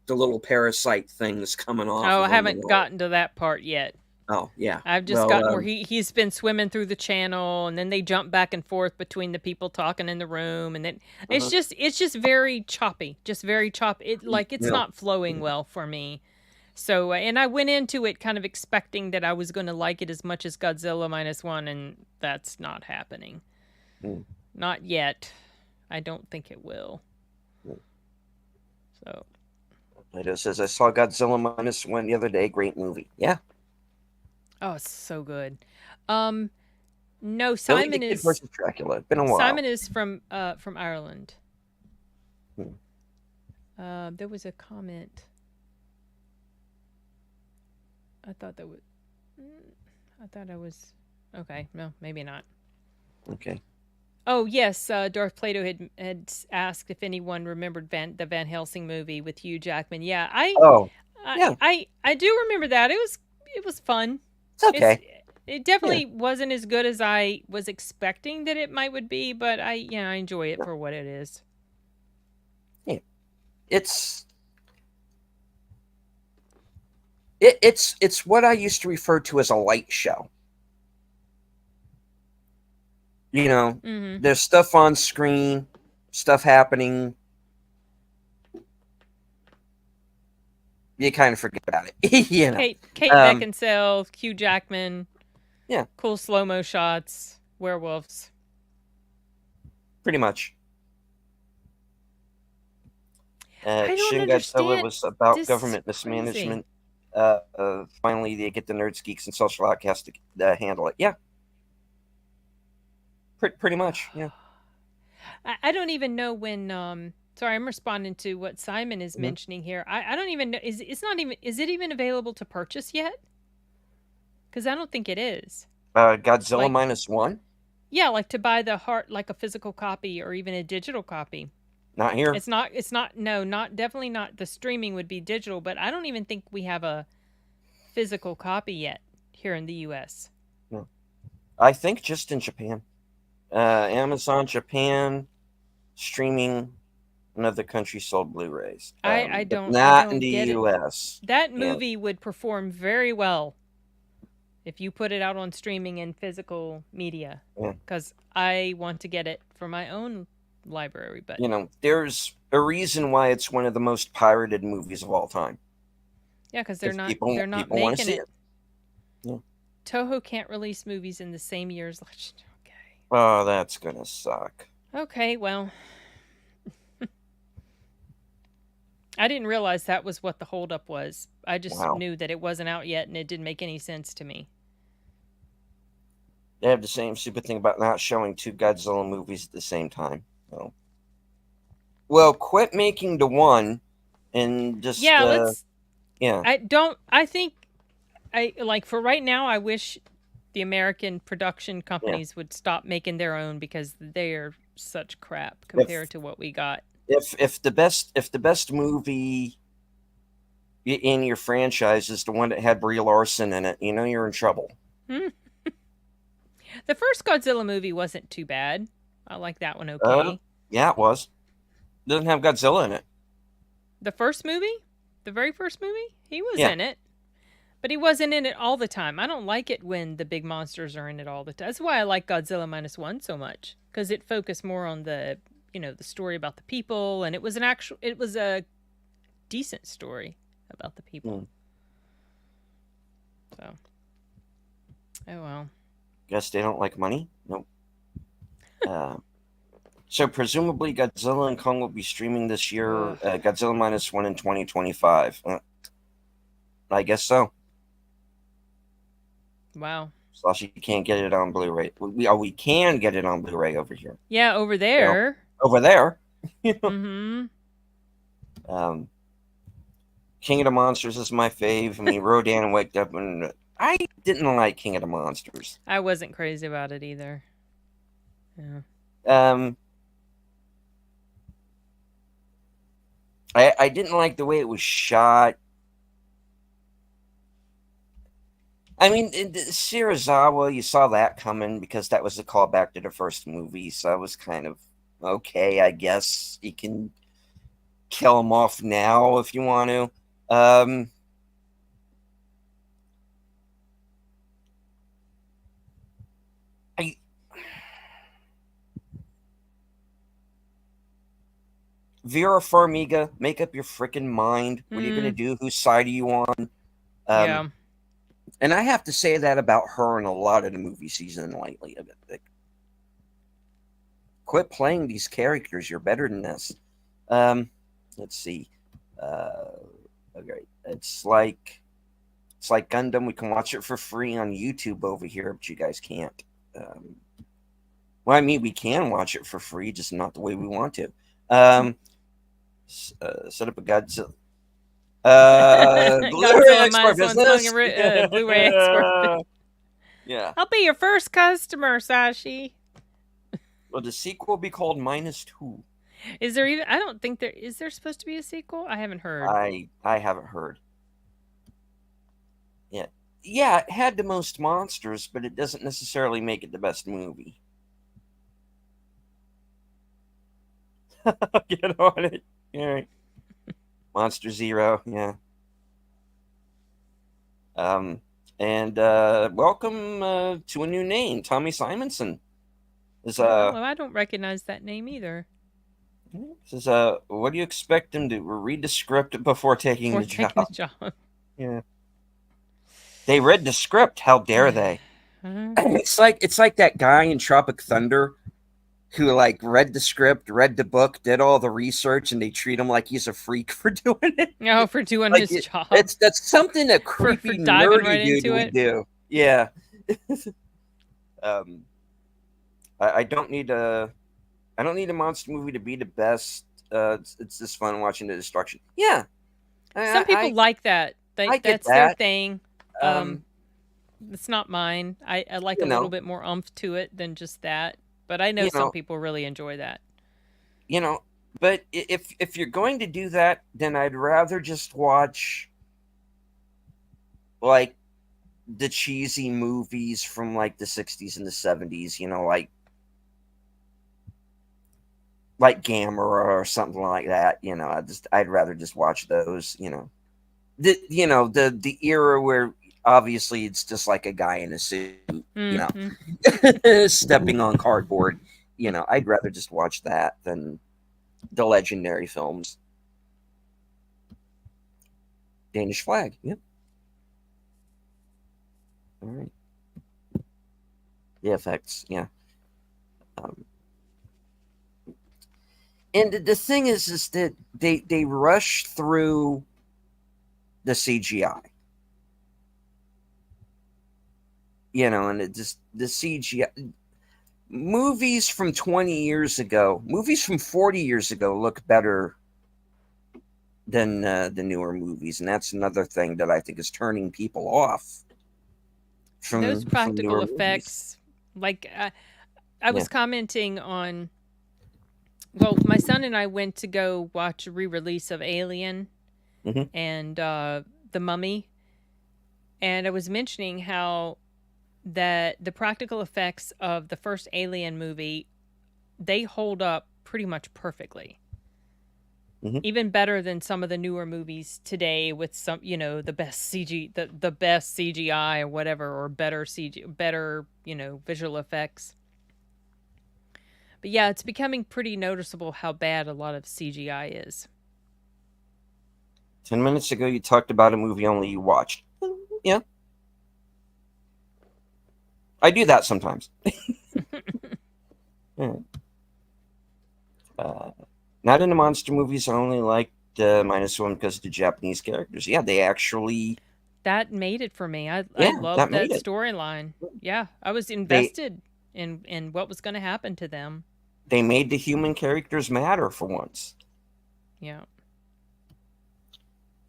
the little parasite things coming off. Oh, I haven't gotten to that part yet. Oh, yeah. I've just gotten where he's been swimming through the channel, and then they jump back and forth between the people talking in the room, and then it's just very choppy, just very choppy. It's not flowing well for me. So, and I went into it kind of expecting that I was going to like it as much as Godzilla -1, and that's not happening. Not yet. I don't think it will. So. Plato says, I saw Godzilla -1 the other day. Great movie. Yeah. Oh, it's so good. No, Simon is versus Dracula. Been a while. Simon is from Ireland. There was a comment. I thought I was okay. No, maybe not. Okay. Oh yes, Darth Plato had asked if anyone remembered the Van Helsing movie with Hugh Jackman. Yeah, I do remember that. It was fun. It's okay. It definitely wasn't as good as I was expecting that it would be, but I enjoy it for what it is. Yeah, it's what I used to refer to as a light show. There's stuff on screen, stuff happening. you kind of forget about it. You know. Kate Beckinsale, Hugh Jackman. Yeah. Cool slow-mo shots, werewolves. Pretty much. I don't Shin Godzilla understand. was about This government crazy. mismanagement. Finally, they get the Nerds, Geeks, and Social Outcasts to handle it. Yeah. Pretty much, yeah. I don't even know when. Sorry, I'm responding to what Simon is Mhm. mentioning here. I don't even know. Is it even available to purchase yet? Because I don't think it is. Godzilla Like- -1? Yeah, like to buy the like a physical copy or even a digital copy. Not here. It's not. No, not definitely not. The streaming would be digital, but I don't even think we have a physical copy yet here in the U.S. No. I think just in Japan. Amazon Japan, streaming, another country sold Blu-rays. I but don't. not I don't in the get it. U.S. That Yeah. movie would perform very well if you put it out on streaming and physical media. Yeah. Because I want to get it for my own library. But You know, there's a reason why it's one of the most pirated movies of all time. yeah, because they're not people wanna making see it. Yeah. Toho can't release movies in the same year as Legend. Okay. Oh, that's gonna suck. Okay, well. I didn't realize that was what the holdup was. I just Wow. knew that it wasn't out yet, and it didn't make any sense to me. They have the same stupid thing about not showing two Godzilla movies at the same time. So. Well, quit making the one and just Yeah, let's. Yeah. I think like for right now, I wish the American production companies would stop making their own because they are such crap compared to what we got. If the best movie in your franchise is the one that had Brie Larson in it, you know you're in trouble. The first Godzilla movie wasn't too bad. I like that one okay. Yeah, it was. Doesn't have Godzilla in it. The first movie? The very first movie? He was in it. But he wasn't in it all the time. I don't like it when the big monsters are in it all the time. That's why I like Godzilla -1 so much. Because it focused more on the, the story about the people. And it was a decent story about the people. So. Oh, well. Guess they don't like money? Nope. So presumably Godzilla and Kong will be streaming this year. Godzilla -1 in 2025. I guess so. Wow. Slash, you can't get it on Blu-ray. We can get it on Blu-ray over here. Yeah, over there. Over there. Mm-hmm. King of the Monsters is my fave. I mean, Rodan waked up and I didn't like King of the Monsters. I wasn't crazy about it either. Yeah. I didn't like the way it was shot. I mean, Shirazawa, you saw that coming because that was a callback to the first movie, so I was kind of okay, I guess. You can kill him off now if you want to. Vera Farmiga, make up your freaking mind. What are you going to do? Whose side are you on? Yeah. And I have to say that about her in a lot of the movies she's in lately. Quit playing these characters. You're better than this. Let's see. Okay. It's like Gundam. We can watch it for free on YouTube over here, but you guys can't. Well, I mean, we can watch it for free, just not the way we want to. Set up a Godzilla. Blu-ray export business. Blu-ray export. Yeah. I'll be your first customer, Sashi. Will the sequel be called -2? Is there even? I don't think there is. There supposed to be a sequel? I haven't heard. I haven't heard. Yeah, it had the most monsters, but it doesn't necessarily make it the best movie. Get on it. All right. Monster Zero, yeah. And welcome to a new name, Tommy Simonson. I don't recognize that name either. Says, what do you expect them to read the script before taking Before the taking job? the job. Yeah. They read the script. How dare they? It's like that guy in Tropic Thunder who like read the script, read the book, did all the research, and they treat him like he's a freak for doing it. Oh, for doing Like his job. that's something a For creepy diving right nerdy dude into would it. do. Yeah. um, I don't need a monster movie to be the best. It's just fun watching the destruction. Yeah, Some people I like that. I get That's their that. thing. Um, It's not mine. I like you a little know, bit more oomph to it than just that. But I know you some know, people really enjoy that. you know. But if you're going to do that, then I'd rather just watch like the cheesy movies from like the 60s and the 70s. You know, like Gamera or something like that. You know, I'd rather just watch those. The era where obviously it's just like a guy in a suit, Mm-hmm. stepping on cardboard. I'd rather just watch that than the legendary films. Danish Flag. Yep. All right. The effects. Yeah. Um, and the thing is that they rush through the CGI. And it just the CGI movies from 20 years ago, movies from 40 years ago look better than the newer movies, and that's another thing that I think is turning people off Those from practical newer movies. effects, like I Yeah. was commenting on. Well, my son and I went to go watch a re-release of Alien Mm-hmm. and The Mummy, and I was mentioning how that the practical effects of the first Alien movie, they hold up pretty much perfectly. Mm-hmm. Even better than some of the newer movies today with some, the best the best CGI or whatever, or better better, visual effects. But yeah, it's becoming pretty noticeable how bad a lot of CGI is. 10 minutes ago, you talked about a movie only you watched. Yeah, I do that sometimes. Yeah. Not in the monster movies. I only like minus one because of the Japanese characters. Yeah, they actually. That made it for me. I Yeah, loved that that made it. storyline. Yeah, I was They invested in what was going to happen to them. they made the human characters matter for once. Yeah.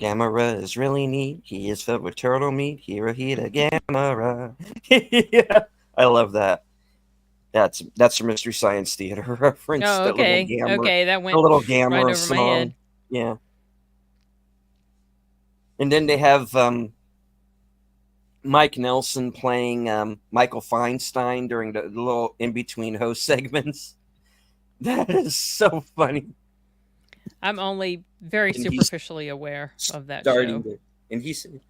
Gamera is really neat. He is filled with turtle meat. Hirohita Gamera. Yeah, I love that. That's a Mystery Science Theater reference. Oh, That little okay. Gamera, Okay, that the went little right Gamera over my song. head. Yeah, and then they have Mike Nelson playing Michael Feinstein during the little in between host segments. That is so funny. I'm only very And he's superficially aware of that starting show. to, and he said,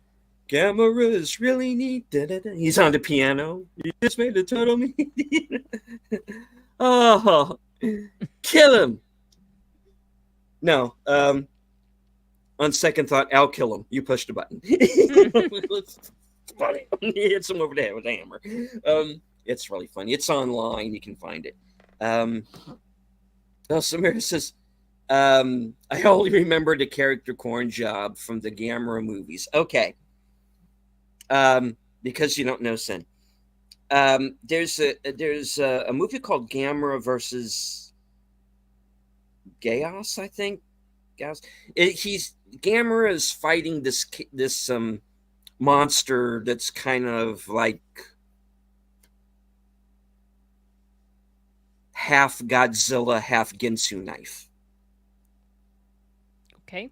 Gamera is really neat. Da, da, da. He's on the piano. He just made the turtle meat. Oh, kill him. No, on second thought, I'll kill him. You push the button. It's funny. He hits him over the head with a hammer. It's really funny. It's online. You can find it. Samira says, I only remember the character Corn Job from the Gamera movies. Okay. Because you don't know Sin. There's a movie called Gamera versus Chaos, I think. Chaos. He's Gamera is fighting this monster that's kind of like half Godzilla, half Ginsu knife. Okay.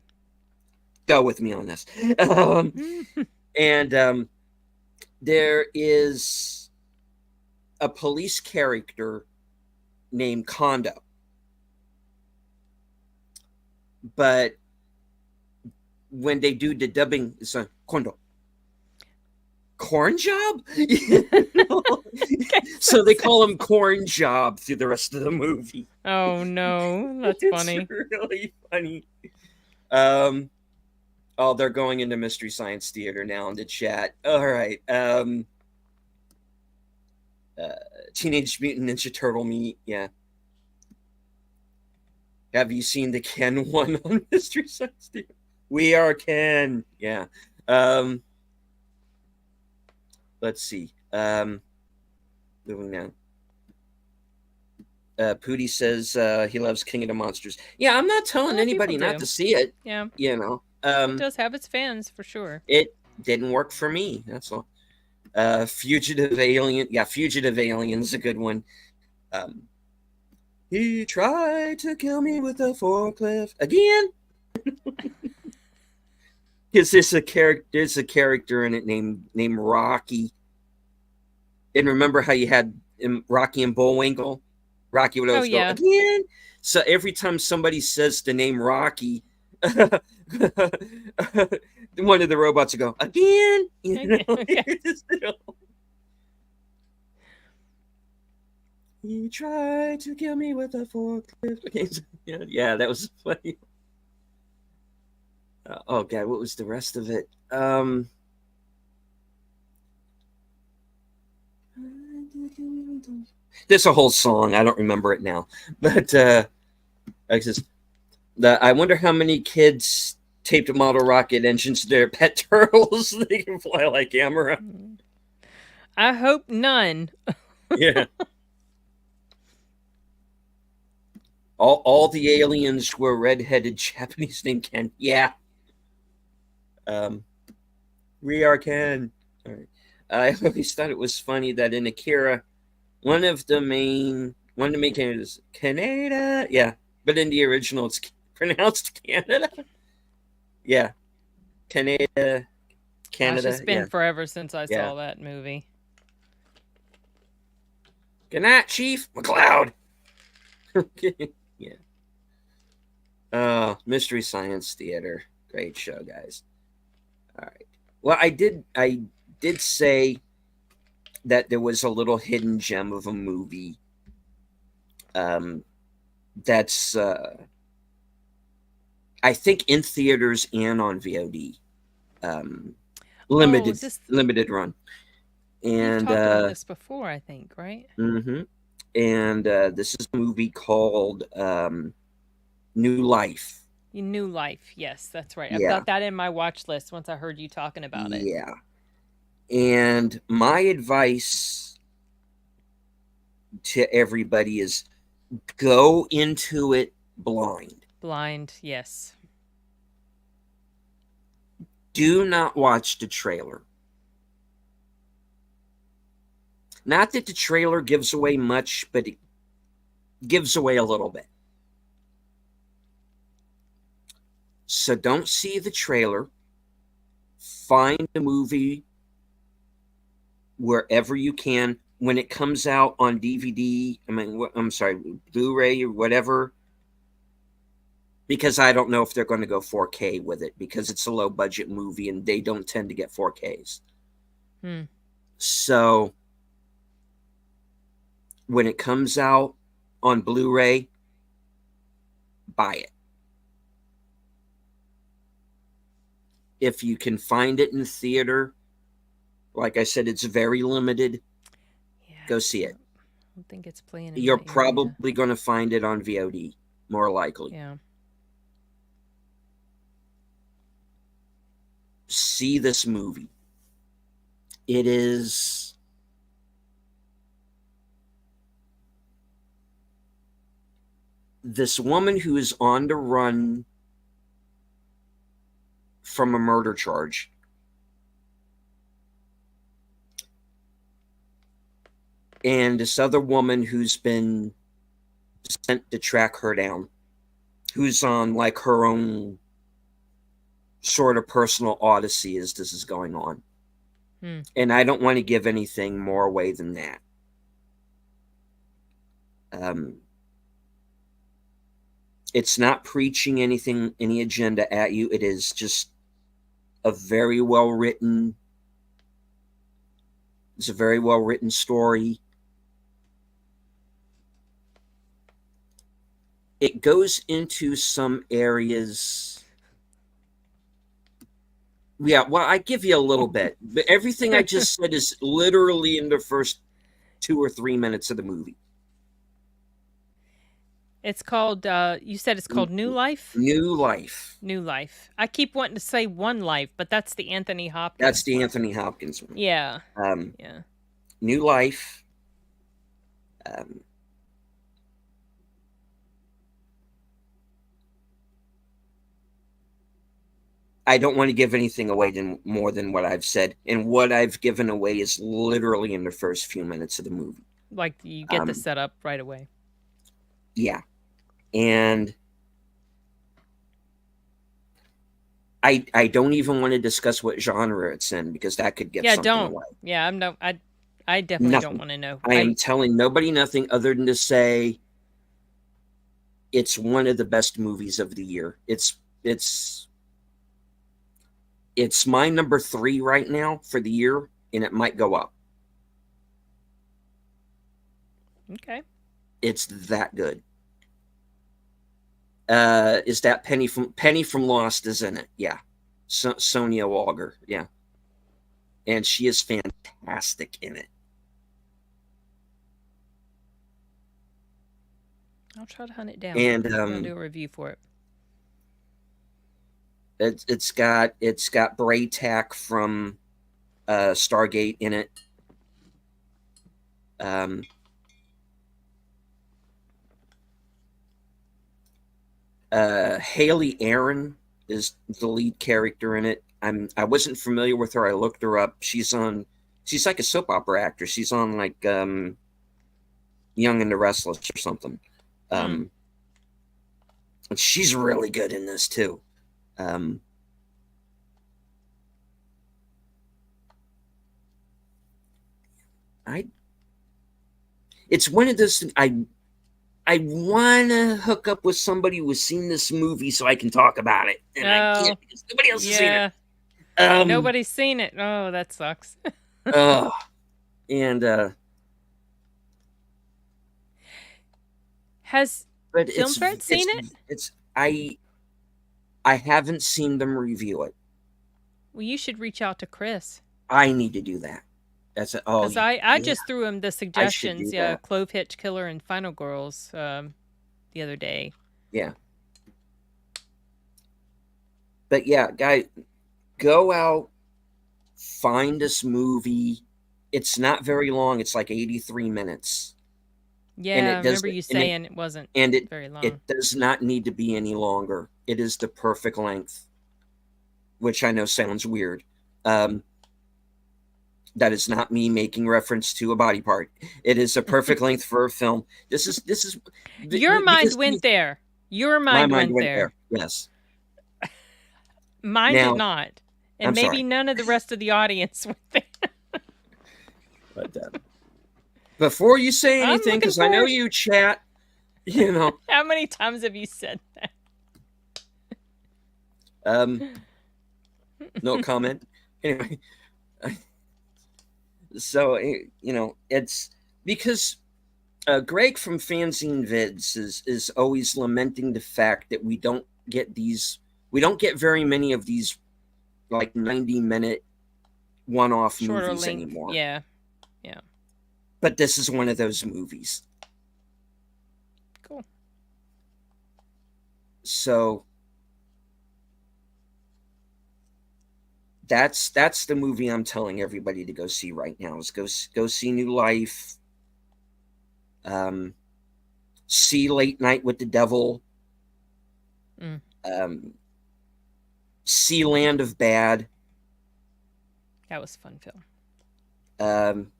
Go with me on this. And there is a police character named Kondo. But when they do the dubbing, it's Kondo. Corn Job? So they call him Corn Job through the rest of the movie. Oh no, that's funny. It's really funny. Oh, they're going into Mystery Science Theater now in the chat. All right. Teenage Mutant Ninja Turtle meet. Yeah. Have you seen the Ken one on Mystery Science Theater? We are Ken. Yeah. Let's see. Moving on. Pootie says he loves King of the Monsters. Yeah, I'm not telling anybody not to see it. Yeah. You know. It does have its fans for sure. It didn't work for me. That's all. Fugitive Alien. Yeah, Fugitive Alien's a good one. He tried to kill me with a forklift again. Because there's a character in it named Rocky. And remember how you had Rocky and Bullwinkle? Rocky would always go again. So every time somebody says the name Rocky, one of the robots would go again. You know? Okay. He tried to kill me with a forklift. Yeah, that was funny. Oh God, what was the rest of it? There's a whole song. I don't remember it now, but I wonder how many kids taped model rocket engines to their pet turtles so they can fly like Amara. I hope none. Yeah. All the aliens were redheaded Japanese named Ken. Yeah. We are Ken. All right. I always thought it was funny that in Akira, one of the main characters, Canada. Yeah. But in the original, it's pronounced Canada. Yeah. Canada. Gosh, it's been forever since I saw that movie. Good night, Chief McCloud. Yeah. Mystery Science Theater. Great show, guys. All right. Well, I did say that there was a little hidden gem of a movie. That's I think in theaters and on VOD. Limited run. And you've talked about this before, I think, right? Mm-hmm. And this is a movie called New Life. New Life, yes, that's right. I've got that in my watch list once I heard you talking about it. Yeah. And my advice to everybody is go into it blind. Blind, yes. Do not watch the trailer. Not that the trailer gives away much, but it gives away a little bit. So don't see the trailer. Find the movie wherever you can. When it comes out on DVD, Blu-ray or whatever, because I don't know if they're going to go 4K with it because it's a low-budget movie and they don't tend to get 4Ks. So when it comes out on Blu-ray, buy it. If you can find it in theater, like I said, it's very limited. Go see it. I don't think it's playing. You're probably going to find it on VOD, more likely. Yeah. See this movie. It is this woman who is on the run from a murder charge. And this other woman who's been sent to track her down, who's on like her own sort of personal odyssey as this is going on. And I don't want to give anything more away than that. It's not preaching anything, any agenda at you. It is just a very well written, It's a very well written story. It goes into some areas. Yeah, well, I give you a little bit, but everything I just said is literally in the first 2 or 3 minutes of the movie. It's called, you said it's called New Life? New Life. New Life. I keep wanting to say One Life, but that's the Anthony Hopkins. That's the one. Anthony Hopkins one. Yeah. Um, Yeah. New Life. I don't want to give anything away more than what I've said, and what I've given away is literally in the first few minutes of the movie. Like you get the setup right away. Yeah, and I don't even want to discuss what genre it's in because that could give something away. Yeah, I definitely don't want to know. I am telling nobody nothing other than to say it's one of the best movies of the year. It's my number 3 right now for the year, and it might go up. Okay. It's that good. Is that Penny from Lost is in it? Yeah. Sonia Walger. Yeah. And she is fantastic in it. I'll try to hunt it down. And I'll do a review for it. It's got Braytak from Stargate in it. Haley Aaron is the lead character in it. I wasn't familiar with her. I looked her up. She's like a soap opera actress. She's on like Young and the Restless or something. And she's really good in this too. It's one of those. I want to hook up with somebody who's seen this movie so I can talk about it, and I can't because nobody else has seen it. Nobody's seen it. Oh, that sucks. And has Film Threat seen it? I haven't seen them review it. Well, you should reach out to Chris. I need to do that. Because I just threw him the suggestions. Yeah, Clove Hitch Killer and Final Girls the other day. Yeah. But yeah, guys, go out, find this movie. It's not very long. It's like 83 minutes. Yeah, I remember you saying it wasn't very long. It does not need to be any longer. It is the perfect length, which I know sounds weird. That is not me making reference to a body part. It is a perfect length for a film. This is your mind went there. Your mind went there. Yes. Mine did not. And maybe none of the rest of the audience went there. But before you say anything, because I know you chat, you know. How many times have you said that? No comment. Anyway. So, you know, it's because Greg from Fanzine Vids is always lamenting the fact that we don't get very many of these like 90-minute one-off movies anymore. Yeah. But this is one of those movies. Cool. So that's the movie I'm telling everybody to go see right now. Is go see New Life. See Late Night with the Devil. See Land of Bad. That was a fun film.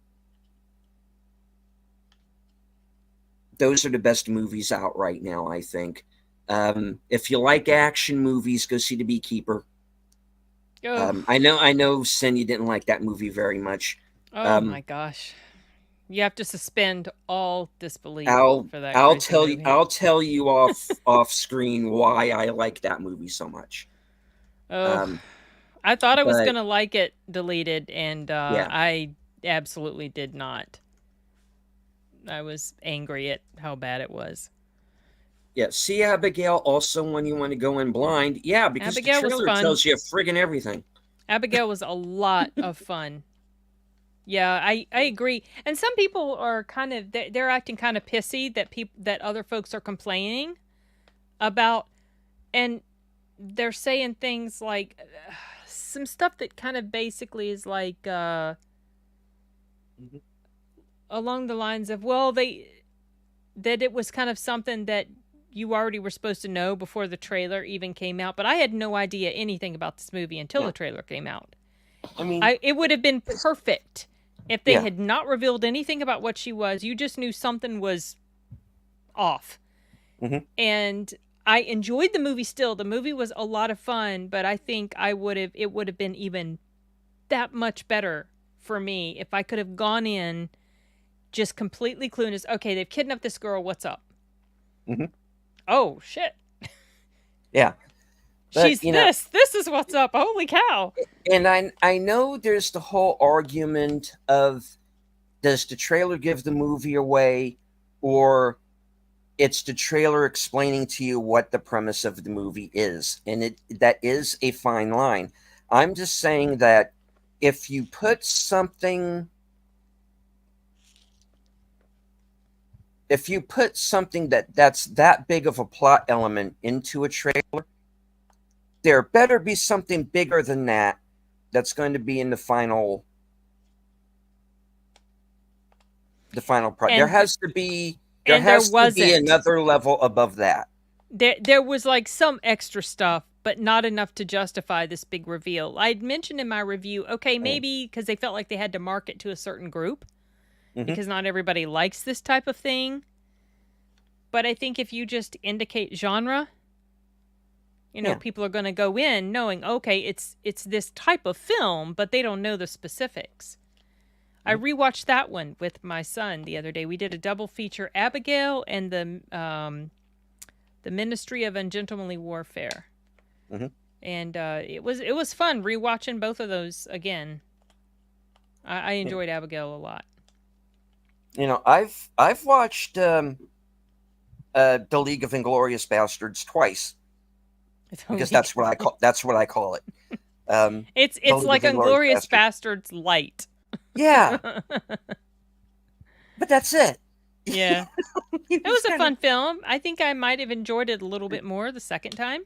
Those are the best movies out right now, I think. If you like action movies, go see The Beekeeper. I know, Sin, you didn't like that movie very much. Oh my gosh, you have to suspend all disbelief for that. I'll tell you off screen why I like that movie so much. I thought I was gonna like it deleted, and I absolutely did not. I was angry at how bad it was. Yeah, see Abigail also when you want to go in blind. Yeah, because Abigail the was trailer fun. tells you friggin' everything. Abigail was a lot of fun. Yeah, I agree. And some people are kind of they're acting kind of pissy that other folks are complaining about, and they're saying things like some stuff that kind of basically is like along the lines of, well, that it was kind of something that you already were supposed to know before the trailer even came out, but I had no idea anything about this movie until the trailer came out. I mean, it would have been perfect if they Yeah. had not revealed anything about what she was. You just knew something was off. Mhm. And I enjoyed the movie still. The movie was a lot of fun, but I think it would have been even that much better for me if I could have gone in just completely clueless. Okay, they've kidnapped this girl. What's up? Mhm. Oh, shit. yeah. But, She's this. This is what's up. Holy cow. And I know there's the whole argument of, does the trailer give the movie away, or it's the trailer explaining to you what the premise of the movie is, and that is a fine line. I'm just saying that if you put something that's that big of a plot element into a trailer, there better be something bigger than that that's going to be in the final product. There has to be another level above that. There was like some extra stuff, but not enough to justify this big reveal. I'd mentioned in my review, okay, maybe because they felt like they had to market to a certain group, because not everybody likes this type of thing. But I think if you just indicate genre, people are going to go in knowing, okay, it's this type of film, but they don't know the specifics. I rewatched that one with my son the other day. We did a double feature, Abigail and the Ministry of Ungentlemanly Warfare. And it was fun rewatching both of those again. I enjoyed Abigail a lot. I've watched the League of Inglorious Bastards twice, because that's what I call it. It's like Inglorious Bastards light. Yeah. But that's it. Yeah. It was a fun film. I think I might have enjoyed it a little bit more the second time.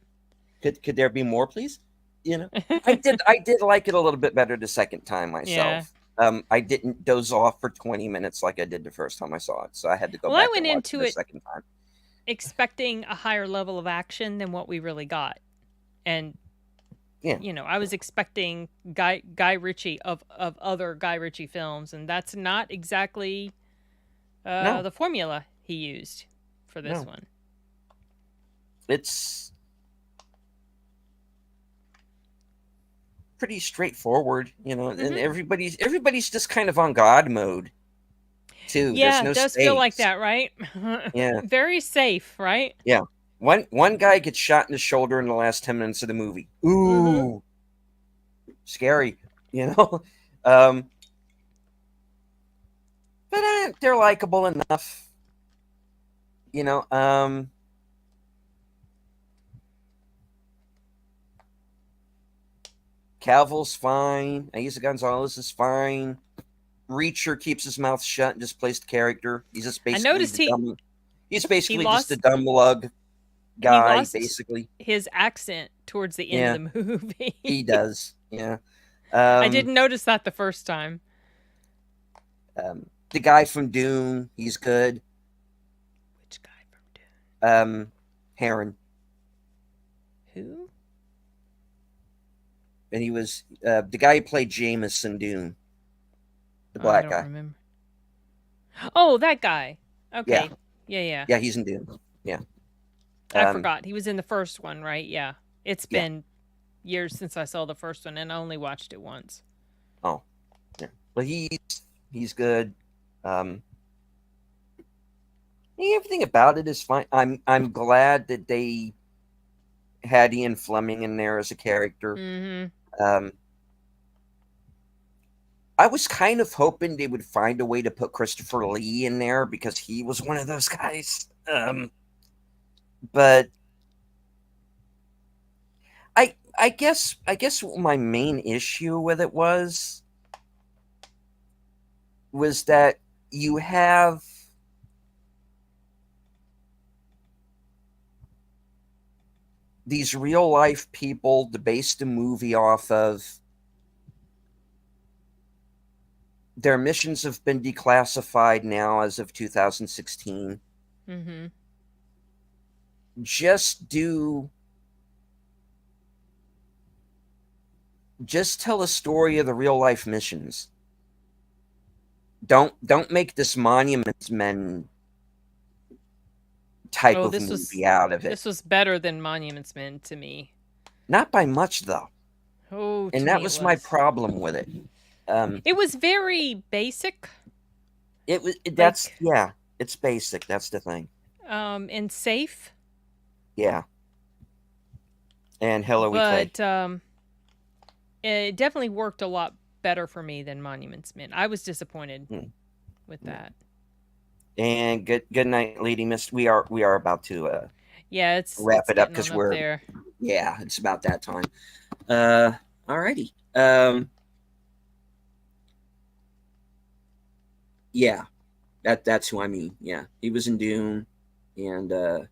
Could there be more, please? I did like it a little bit better the second time myself. Yeah. I didn't doze off for 20 minutes like I did the first time I saw it, so I had to go back and watch it the second time, expecting a higher level of action than what we really got. And I was expecting Guy Ritchie of other Guy Ritchie films, and that's not exactly the formula he used for this one. It's pretty straightforward, and everybody's just kind of on God mode too. Yeah, it does feel like that, right? Yeah. Very safe, right? Yeah. One guy gets shot in the shoulder in the last 10 minutes of the movie. Ooh. Scary, But they're likable enough. Cavill's fine. Eiza Gonzalez is fine. Reacher keeps his mouth shut and just plays the character. He's just basically he's basically just a dumb lug guy, basically. His accent towards the end of the movie. He does, yeah. I didn't notice that the first time. The guy from Dune, he's good. Which guy from Dune? Heron. Who? And he was the guy who played Jameis in Dune. The black guy. Remember. Oh, that guy. Okay. Yeah. Yeah, he's in Dune. Yeah. I forgot. He was in the first one, right? Yeah. It's been years since I saw the first one, and I only watched it once. Oh. Yeah. But he's good. Everything about it is fine. I'm glad that they had Ian Fleming in there as a character. I was kind of hoping they would find a way to put Christopher Lee in there because he was one of those guys. But I guess my main issue with it was that you have these real life people to base the movie off of. Their missions have been declassified now as of 2016. Mm-hmm. Just tell a story of the real life missions. Don't make this Monuments Men type of movie out of it. This was better than Monuments Men to me. Not by much, though. Oh, and that was my problem with it. It was very basic. It's basic. That's the thing. And safe. Yeah. And Hillary Clay. But it definitely worked a lot better for me than Monuments Men. I was disappointed with that. And good night, Lady Mist. We are about to it's wrap it up because we're there. Yeah, it's about that time. Alrighty. Yeah, that's who I mean. Yeah, he was in Dune, and I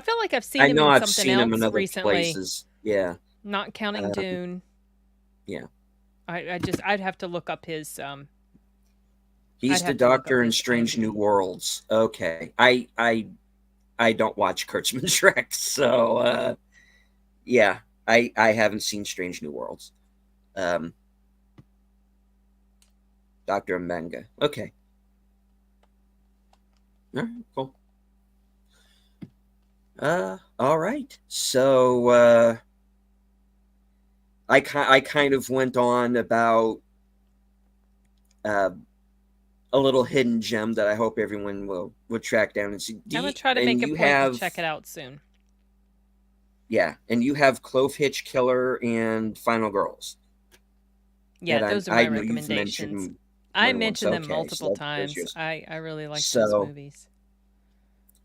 feel like I've seen him in something else recently. Places. Yeah, not counting Dune. Yeah, I'd have to look up his. He's the Doctor in Strange New Worlds. Okay, I don't watch Kurtzman Trek, so yeah, I haven't seen Strange New Worlds. Dr. Mbenga. Okay. All right, cool. All right. So I kind of went on about a little hidden gem that I hope everyone will track down and see. I'm gonna try to make a point to check it out soon. Yeah, and you have Clove Hitch Killer and Final Girls. Yeah, those are my recommendations. I mentioned them multiple times. I really like those movies.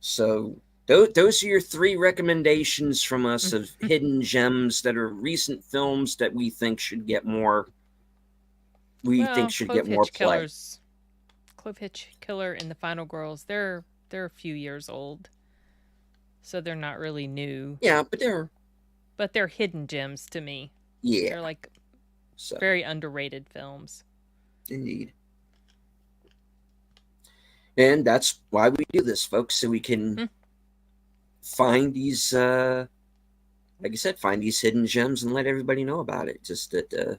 So those are your 3 recommendations from us of hidden gems that are recent films that we think should get more. Get more play. Clove Hitch Killer and the Final Girls. They're a few years old, so they're not really new. Yeah, but they're hidden gems to me. Yeah, they're like very underrated films. Indeed. And that's why we do this, folks, so we can find these, like I said, find these hidden gems and let everybody know about it. Just that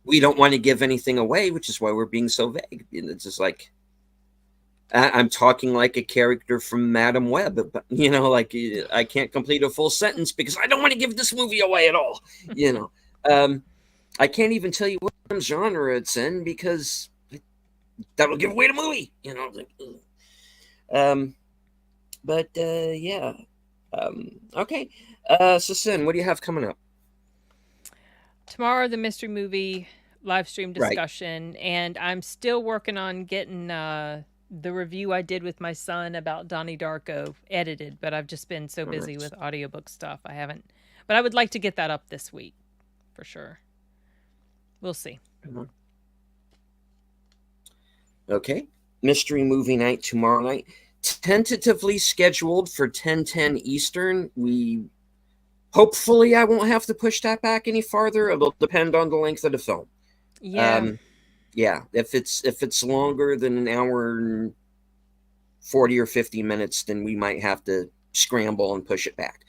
we don't want to give anything away, which is why we're being so vague. It's just like, I'm talking like a character from Madam Web, but, like I can't complete a full sentence because I don't want to give this movie away at all. I can't even tell you what genre it's in because that will give away the movie, But yeah. Okay. So Sin, what do you have coming up? Tomorrow, the mystery movie live stream discussion, and I'm still working on getting the review I did with my son about Donnie Darko edited, but I've just been so busy with audiobook stuff. I haven't, but I would like to get that up this week for sure. We'll see. Okay. Mystery movie night tomorrow night. Tentatively scheduled for 10:10 Eastern. Hopefully I won't have to push that back any farther. It'll depend on the length of the film. Yeah. Yeah. If it's longer than an hour and 40 or 50 minutes, then we might have to scramble and push it back.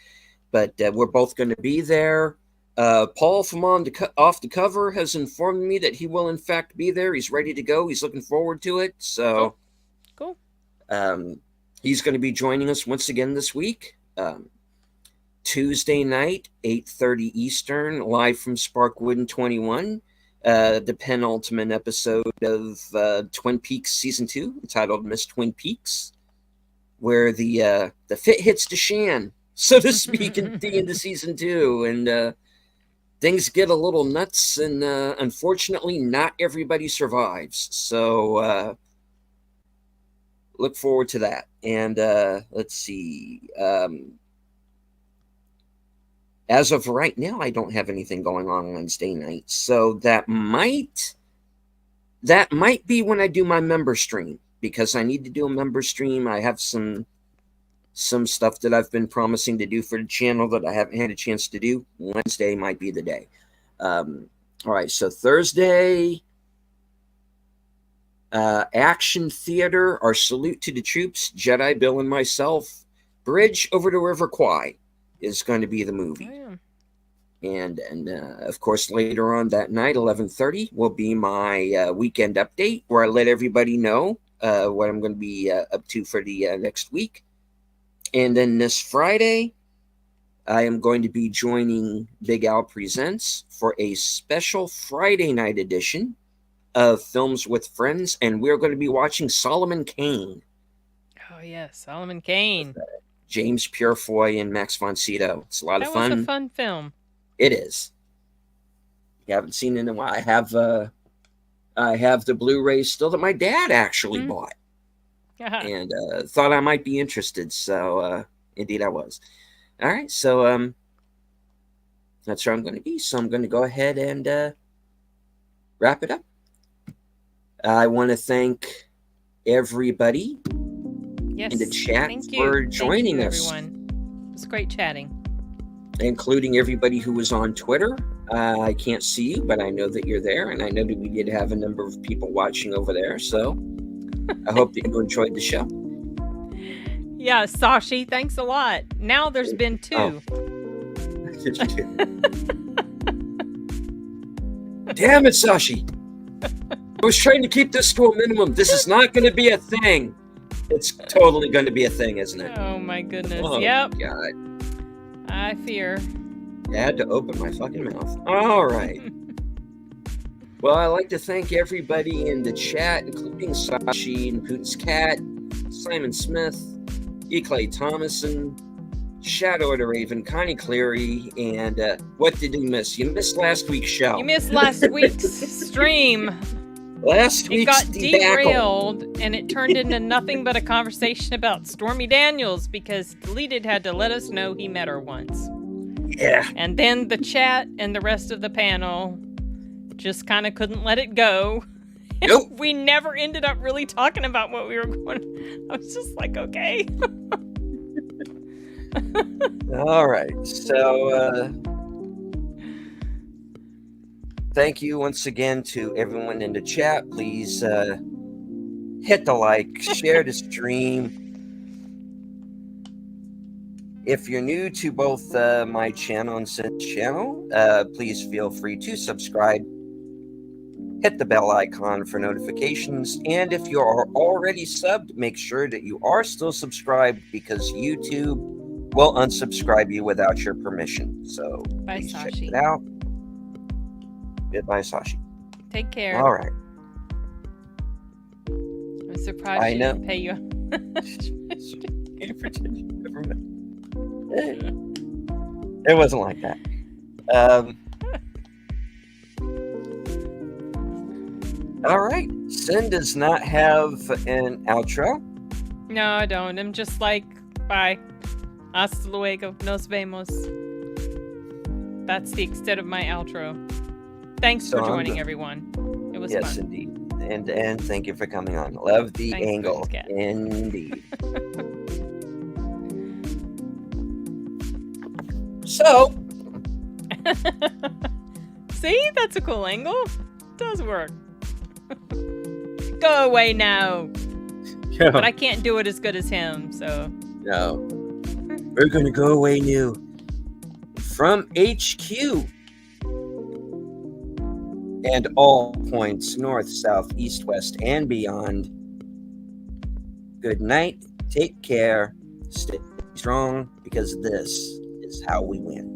But we're both going to be there. Paul from Off the Cover has informed me that he will in fact be there. He's ready to go. He's looking forward to it. So cool. He's going to be joining us once again this week. Tuesday night, 8:30 Eastern, live from Sparkwood 21. The penultimate episode of Twin Peaks Season 2, entitled Miss Twin Peaks, where the fit hits the shan, so to speak, at the end of Season 2. And things get a little nuts, and unfortunately, not everybody survives. So look forward to that. And let's see. As of right now, I don't have anything going on Wednesday night, so that might be when I do my member stream, because I need to do a member stream. I have some stuff that I've been promising to do for the channel that I haven't had a chance to do. Wednesday might be the day. All right, so Thursday, Action Theater, Our Salute to the Troops, Jedi Bill and myself, Bridge Over the River Kwai is going to be the movie. Oh, yeah. And of course, later on that night, 11:30, will be my weekend update, where I let everybody know what I'm going to be up to for the next week. And then this Friday, I am going to be joining Big Al Presents for a special Friday night edition of Films with Friends, and we're going to be watching Solomon Kane. Oh, yes, Solomon Kane. James Purefoy and Max von Sydow. It's a lot of fun. That was a fun film. It is. You haven't seen it in a while. I have the Blu-ray still that my dad actually bought, and thought I might be interested. So indeed, I was. All right, so that's where I'm going to be. So I'm going to go ahead and wrap it up. I want to thank everybody in the chat for joining us. Everyone. It was great chatting. Including everybody who was on Twitter. I can't see you, but I know that you're there, and I know that we did have a number of people watching over there, so I hope that you enjoyed the show. Yeah, Sashi, thanks a lot. Now there's been 2. Oh. Damn it, Sashi. I was trying to keep this to a minimum. This is not going to be a thing. It's totally going to be a thing, isn't it? Oh, my goodness. Oh, yep. God. I fear. I had to open my fucking mouth. All right. Well, I'd like to thank everybody in the chat, including Sashi and Putin's Cat, Simon Smith, E. Clay Thomason, Shadow of the Raven, Connie Cleary, and what did you miss? You missed last week's show. You missed last week's stream. Last It week's got debacle. derailed, and it turned into nothing but a conversation about Stormy Daniels because Deleted had to let us know he met her once. Yeah. And then the chat and the rest of the panel just kind of couldn't let it go. Nope. We never ended up really talking about what we were going. I was just like, okay. All right. So, thank you once again to everyone in the chat. Please hit the like, share the stream. If you're new to both my channel and Sid's channel, please feel free to subscribe. Hit the bell icon for notifications. And if you are already subbed, make sure that you are still subscribed, because YouTube will unsubscribe you without your permission. So Bye, please check Sashi. it out. Goodbye, Sashi. Take care. All right. I'm surprised I she know. didn't pay you. It wasn't like that. All right. Sin does not have an outro. No, I don't. I'm just like, bye. Hasta luego. Nos vemos. That's the extent of my outro. Thanks for joining, everyone. It was Yes, fun. indeed. And thank you for coming on. Love the Thanks, angle. Cat. Indeed. So, See? That's a cool angle. Does work. Go away now. But I can't do it as good as him, so. no. We're going to go away new. From HQ. And all points north, south, east, west, and beyond. Good night. Take care. Stay strong, because this is how we win.